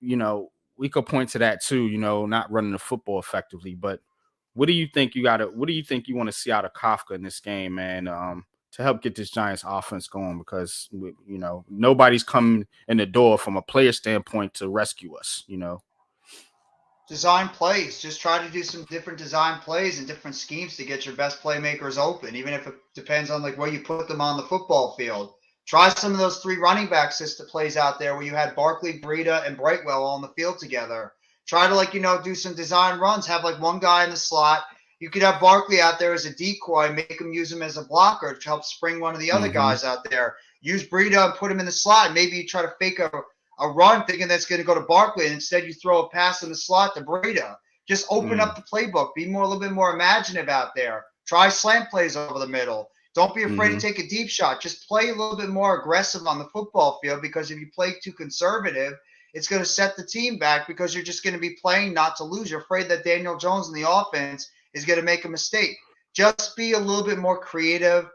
we could point to that too, not running the football effectively. But what do you think you want to see out of Kafka in this game, man, to help get this Giants offense going? Because, nobody's coming in the door from a player standpoint to rescue us, Design plays. Just try to do some different design plays and different schemes to get your best playmakers open, even if it depends on like where you put them on the football field. Try some of those three running back system plays out there where you had Barkley, Breida, and Brightwell all on the field together. Try to do some design runs. Have like one guy in the slot. You could have Barkley out there as a decoy, make him use him as a blocker to help spring one of the other guys out there. Use Breida and put him in the slot. Maybe you try to fake a run thinking that's going to go to Barkley, and instead you throw a pass in the slot to Breida. Just open up the playbook. Be a little bit more imaginative out there. Try slant plays over the middle. Don't be afraid to take a deep shot. Just play a little bit more aggressive on the football field, because if you play too conservative, it's going to set the team back because you're just going to be playing not to lose. You're afraid that Daniel Jones in the offense is going to make a mistake. Just be a little bit more creative,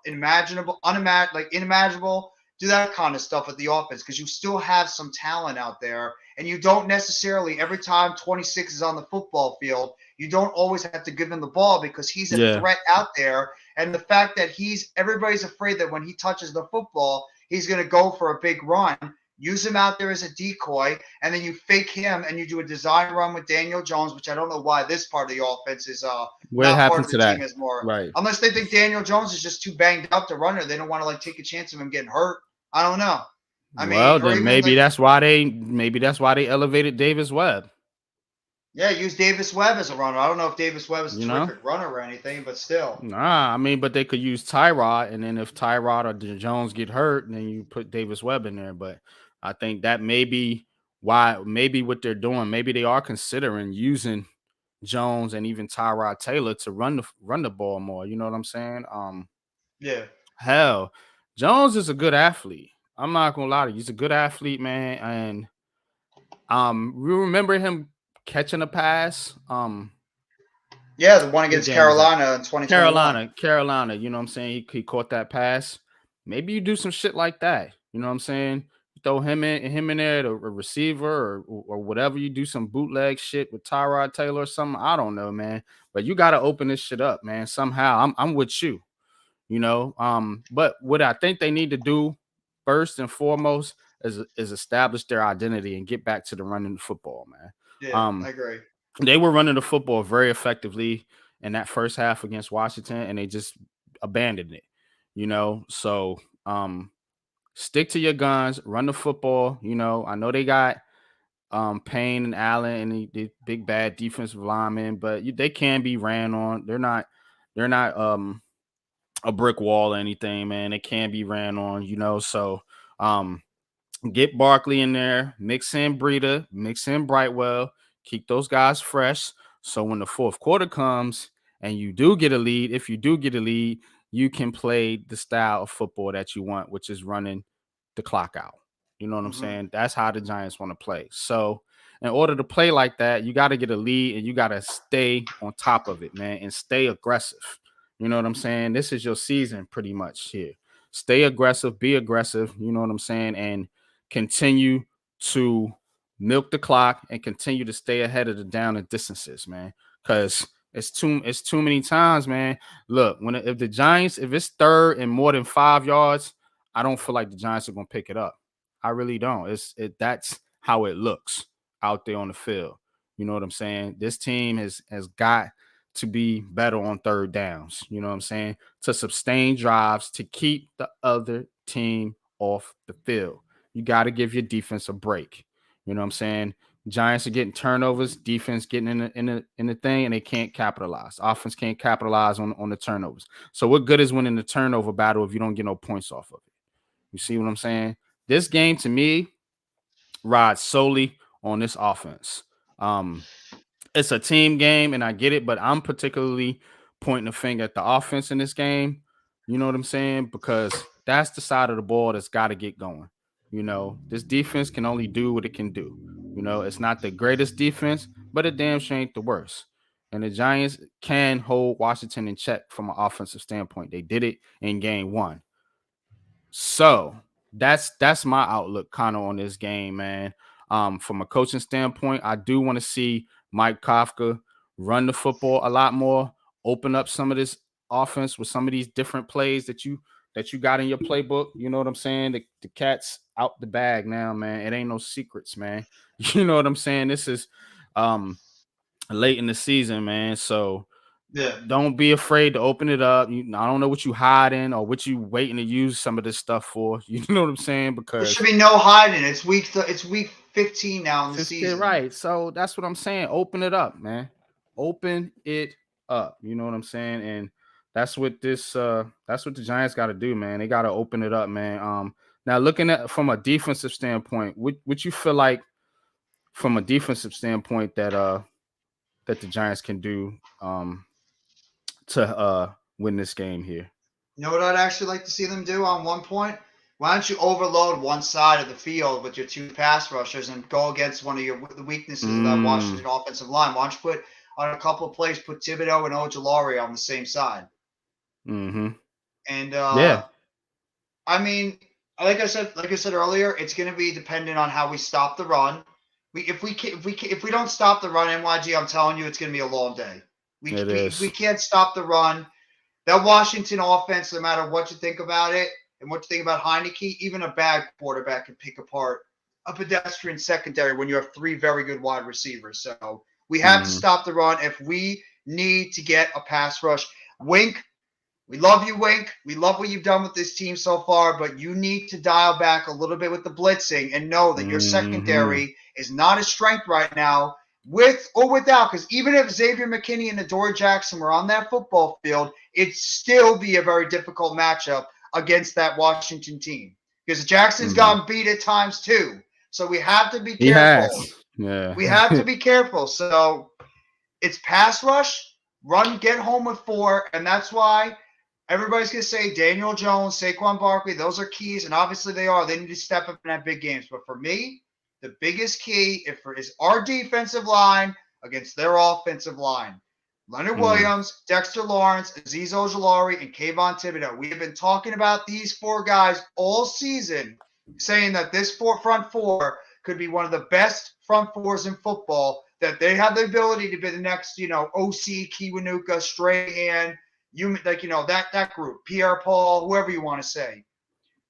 unimaginable. Do that kind of stuff with the offense, because you still have some talent out there, and you don't necessarily, every time 26 is on the football field, you don't always have to give him the ball because he's a threat out there. And the fact that everybody's afraid that when he touches the football, he's going to go for a big run. use him out there as a decoy, and then you fake him and you do a design run with Daniel Jones, which I don't know why this part of the offense is What not part happened of to the team that? as more. Right. Unless they think Daniel Jones is just too banged up to run it. They don't want to like take a chance of him getting hurt. I don't know. I mean, Well, or then even maybe like, that's why they elevated Davis Webb. yeah, use Davis Webb as a runner. I don't know if Davis Webb is a You know? terrific runner or anything, but still. Nah, I mean, but they could use Tyrod, and then if Tyrod or Jones get hurt, then you put Davis Webb in there. But I think that may be why, maybe what they're doing, maybe they are considering using Jones and even Tyrod Taylor to run the ball more. You know what I'm saying? Yeah. Hell, Jones is a good athlete. I'm not gonna lie to you, he's a good athlete, man. And we remember him catching a pass. Yeah, the one What against game was that? Carolina in 2021. Carolina, you know what I'm saying? He caught that pass. Maybe you do some shit like that. You know what I'm saying? You throw him in there, a receiver or whatever. You do some bootleg shit with Tyrod Taylor or something. I don't know, man. But you got to open this shit up, man. Somehow, I'm with you. You know, but what I think they need to do first and foremost is establish their identity and get back to the running the football, man. Yeah, I Um, agree. they were running the football very effectively in that first half against Washington, and they just abandoned it. You know, so stick to your guns, run the football. You know, I know they got Payne and Allen and the big bad defensive linemen, but they can be ran on. They're not a brick wall or anything, man. It can be ran on, you know. So get Barkley in there, mix in Breida, mix in Brightwell, keep those guys fresh. So when the fourth quarter comes and you do get a lead, if you do get a lead, you can play the style of football that you want, which is running the clock out. You know what I'm Mm-hmm. saying? That's how the Giants want to play. So in order to play like that, you got to get a lead and you got to stay on top of it, man, and stay aggressive. You know what I'm saying? This is your season pretty much here. Stay aggressive, be aggressive, you know what I'm saying? And continue to milk the clock and continue to stay ahead of the down and distances, man. Because it's too many times, man. Look, if the Giants, if it's third and more than 5 yards, I don't feel like the Giants are gonna pick it up. I really don't. That's how it looks out there on the field. You know what I'm saying? This team has got to be better on third downs. You know what I'm saying? To sustain drives to keep the other team off the field. You got to give your defense a break. You know what I'm saying? Giants are getting turnovers, defense getting in the thing, and they can't capitalize. Offense can't capitalize on the turnovers. So what good is winning the turnover battle if you don't get no points off of it? You see what I'm saying? This game to me rides solely on this offense. It's a team game, and I get it, but I'm particularly pointing a finger at the offense in this game. You know what I'm saying? Because that's the side of the ball that's got to get going. You know, this defense can only do what it can do. You know, it's not the greatest defense, but it damn sure ain't the worst. And the Giants can hold Washington in check from an offensive standpoint. They did it in game one. So that's my outlook kind of on this game, man. From a coaching standpoint, I do want to see Mike Kafka run the football a lot more, open up some of this offense with some of these different plays that you got in your playbook. You know what I'm saying? The cat's out the bag now, man. It ain't no secrets, man. You know what I'm saying? This is late in the season, man. So Yeah. don't be afraid to open it up. I don't know what you hiding or what you waiting to use some of this stuff for. You know what I'm saying? There Because should be no hiding. It's week 15 now in the just get season. right. So that's what I'm saying. Open it up, man. Open it up. You know what I'm saying? And that's what that's what the Giants got to do, man. They got to open it up, man. Now looking at from a defensive standpoint, what you feel like from a defensive standpoint that the Giants can do to win this game here. You know what I'd actually like to see them do on one point? Why don't you overload one side of the field with your two pass rushers and go against one of the weaknesses of that Washington offensive line? Why don't you put on a couple of plays, put Thibodeau and Ojulari on the same side? Mm-hmm. And Yeah. I mean, like I said earlier, it's going to be dependent on how we stop the run. If we don't stop the run, NYG, I'm telling you, it's going to be a long day. If we can't stop the run, that Washington offense, no matter what you think about it, And what you think about Heineke, even a bad quarterback can pick apart a pedestrian secondary when you have three very good wide receivers. So we have to stop the run if we need to get a pass rush. Wink, we love you, Wink. We love what you've done with this team so far, but you need to dial back a little bit with the blitzing and know that your secondary is not a strength right now, with or without, because even if Xavier McKinney and Adoree Jackson were on that football field, it'd still be a very difficult matchup against that Washington team. Because Jackson's gotten beat at times too. So we have to be careful. Yeah. We have to be careful. So it's pass rush, run, get home with 4, and that's why everybody's going to say Daniel Jones, Saquon Barkley, those are keys, and obviously they are. They need to step up in that big games. But for me, the biggest key is our defensive line against their offensive line. Leonard Williams, Dexter Lawrence, Azeez Ojulari, and Kayvon Thibodeau. We have been talking about these 4 guys all season, saying that this front 4 could be one of the best front 4s in football, that they have the ability to be the next, OC, Kiwanuka, Strahan, that group, Pierre Paul, whoever you want to say.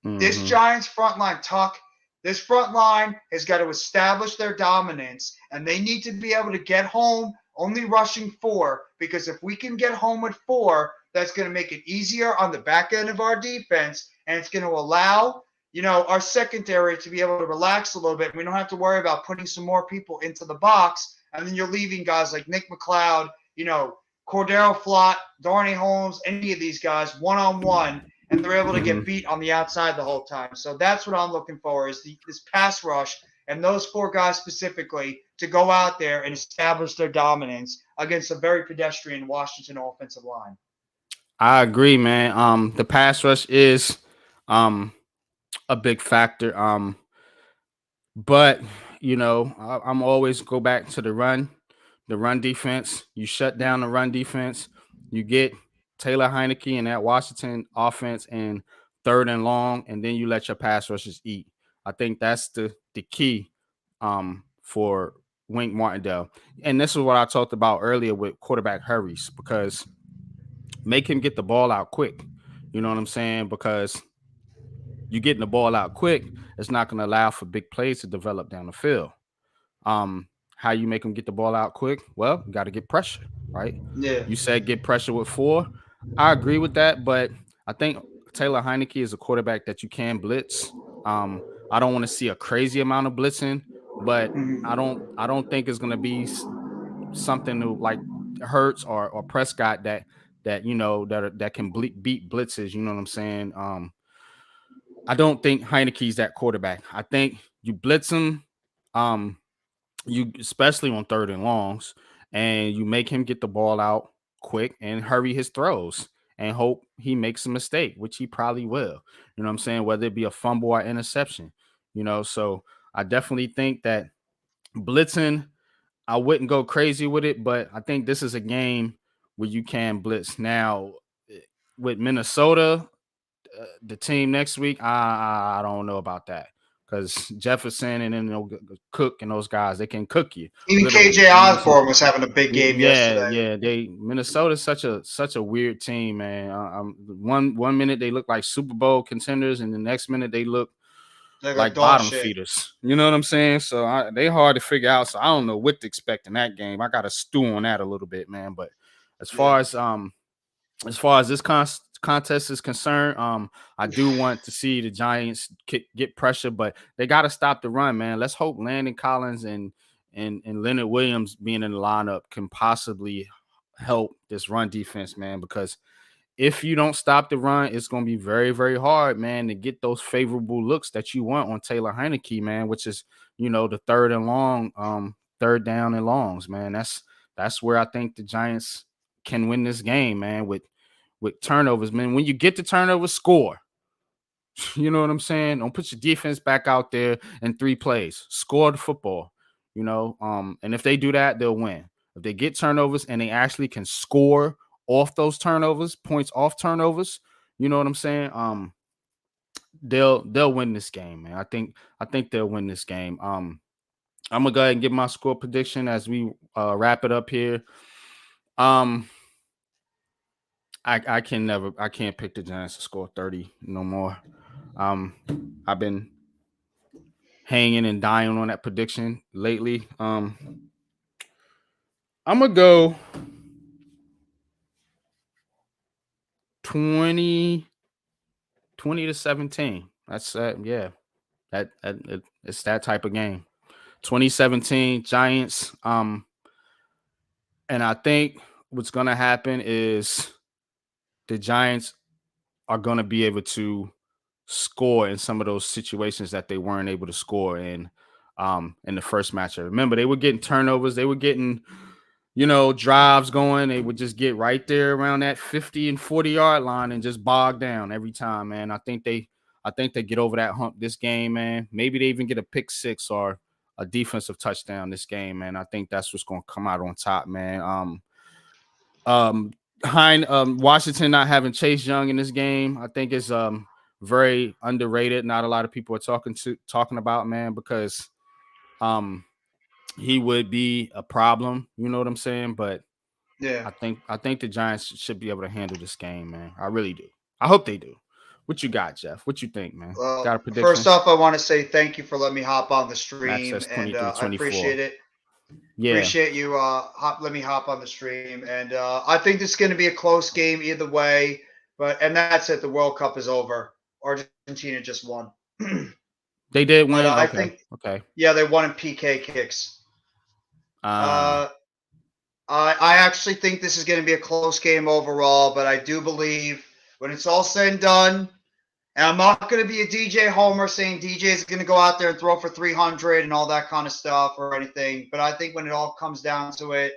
This Giants front line, Tuck, this front line has got to establish their dominance, and they need to be able to get home only rushing 4, because if we can get home with 4, that's going to make it easier on the back end of our defense, and it's going to allow our secondary to be able to relax a little bit. We don't have to worry about putting some more people into the box, and then you're leaving guys like Nick McLeod, Cordero Flott, Darnay Holmes, any of these guys one-on-one, and they're able to get beat on the outside the whole time. So that's what I'm looking for, is this pass rush and those 4 guys specifically to go out there and establish their dominance against a very pedestrian Washington offensive line. I agree, man. The pass rush is a big factor. But I'm always go back to the run defense. You shut down the run defense, you get Taylor Heineke and that Washington offense in 3rd and long, and then you let your pass rushers eat. I think that's the key for Wink Martindale. And this is what I talked about earlier with quarterback hurries, because make him get the ball out quick. You know what I'm saying? Because you getting the ball out quick, it's not going to allow for big plays to develop down the field. How you make them get the ball out quick? Well, you got to get pressure, right? Yeah. You said get pressure with 4. I agree with that, but I think Taylor Heineke is a quarterback that you can blitz. I don't want to see a crazy amount of blitzing, but I don't think it's going to be something like Hurts or Prescott that can beat blitzes. You know what I'm saying? I don't think Heineke's that quarterback. I think you blitz him, you especially on 3rd and longs, and you make him get the ball out quick and hurry his throws and hope he makes a mistake, which he probably will. You know what I'm saying? Whether it be a fumble or interception, So I definitely think that blitzing, I wouldn't go crazy with it, but I think this is a game where you can blitz. Now, with Minnesota, the team next week, I don't know about that, because Jefferson and then Cook and those guys, they can cook you. Even KJ Osborne was having a big game yesterday. Yeah. Minnesota's such a weird team, man. One minute they look like Super Bowl contenders, and the next minute they look like bottom feeders. You know what I'm saying? So they hard to figure out. So I don't know what to expect in that game. I got to stew on that a little bit, man. But as far as this contest is concerned, I do want to see the Giants get pressure, but they got to stop the run, man. Let's hope Landon Collins and Leonard Williams being in the lineup can possibly help this run defense, man, because if you don't stop the run, it's going to be very, very hard, man, to get those favorable looks that you want on Taylor Heineke, man, which is, the 3rd and long, 3rd down and longs, man. That's where I think the Giants can win this game, man, with turnovers, man. When you get the turnover, score. You know what I'm saying? Don't put your defense back out there in 3 plays. Score the football, and if they do that, they'll win. If they get turnovers and they actually can score off those turnovers, points off turnovers, you know what I'm saying? They'll win this game, man. I think they'll win this game. I'm gonna go ahead and give my score prediction as we wrap it up here. I can't pick the Giants to score 30 no more. I've been hanging and dying on that prediction lately. I'm gonna go 20 to 17. That's yeah. It's that type of game. 2017 Giants. And I think what's gonna happen is the Giants are gonna be able to score in some of those situations that they weren't able to score in the first matchup. Remember, they were getting turnovers, they were getting, drives going. They would just get right there around that 50 and 40-yard line and just bog down every time, man. I think they get over that hump this game, man. Maybe they even get a pick six or a defensive touchdown this game, man. I think that's what's going to come out on top, man. Washington not having Chase Young in this game, I think is very underrated. Not a lot of people are talking about, man, because he would be a problem. You know what I'm saying? But yeah, I think the Giants should be able to handle this game, man. I really do. I hope they do. What you got, Jeff? What you think, man? Got a prediction? First off, I want to say thank you for letting me hop on the stream, and I 23-24. appreciate it. Yeah. Appreciate you let me hop on the stream, and I think this is going to be a close game either way. And that's it. The World Cup is over. Argentina just won. They did win. I okay. think. Okay. Yeah, they won in PK kicks. I actually think this is going to be a close game overall, but I do believe when it's all said and done, and I'm not going to be a DJ homer saying DJ is going to go out there and throw for 300 and all that kind of stuff or anything, but I think when it all comes down to it,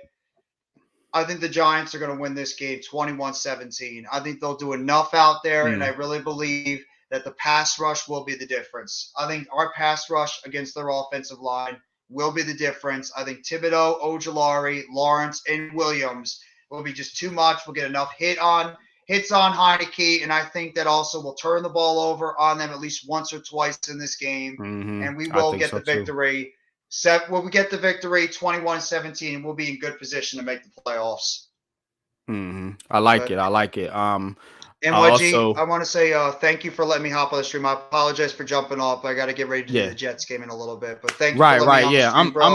I think the Giants are going to win this game 21-17. I think they'll do enough out there, and I really believe that the pass rush will be the difference. I think our pass rush against their offensive line will be the difference. I think Thibodeau, Ojulari, Lawrence, and Williams will be just too much. We'll get enough hits on Heinicke, and I think that also will turn the ball over on them at least once or twice in this game, and we will get the victory. When we get the victory 21-17, and we'll be in good position to make the playoffs. I like it. NYG, I want to say thank you for letting me hop on the stream. I apologize for jumping off. I got to get ready to do the Jets game in a little bit. But thank you. For letting me on the stream, bro.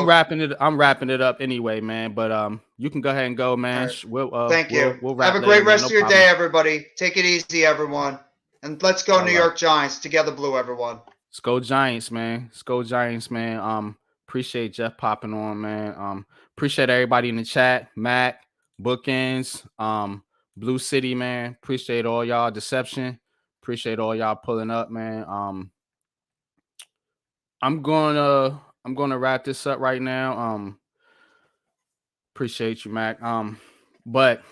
I'm wrapping it up anyway, man. But you can go ahead and go, man. Right. Thank you. We'll have a great rest of your day, everybody. Take it easy, everyone. And let's go New York Giants. Together blue, everyone. Let's go Giants, man. Let's go Giants, man. Appreciate Jeff popping on, man. Appreciate everybody in the chat. Mac, Bookends, Blue City, man. Appreciate all y'all. Deception. Appreciate all y'all pulling up, man. I'm gonna wrap this up right now. Appreciate you, Mac. But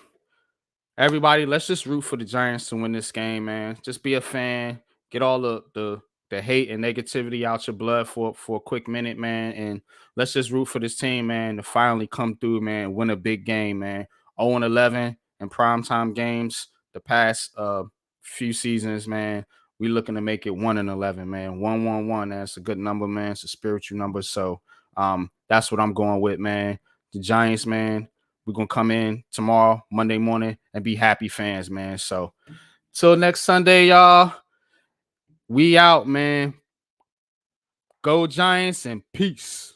everybody, let's just root for the Giants to win this game, man. Just be a fan. Get all the hate and negativity out your blood for a quick minute, man. And let's just root for this team, man, to finally come through, man, win a big game, man. 0-11 in primetime games the past few seasons, man. We looking to make it 1-11, man. 1-1-1. That's a good number, man. It's a spiritual number. So that's what I'm going with, man. The Giants, man. We're gonna come in tomorrow, Monday morning, and be happy fans, man. So till next Sunday, y'all. We out, man. Go Giants and peace.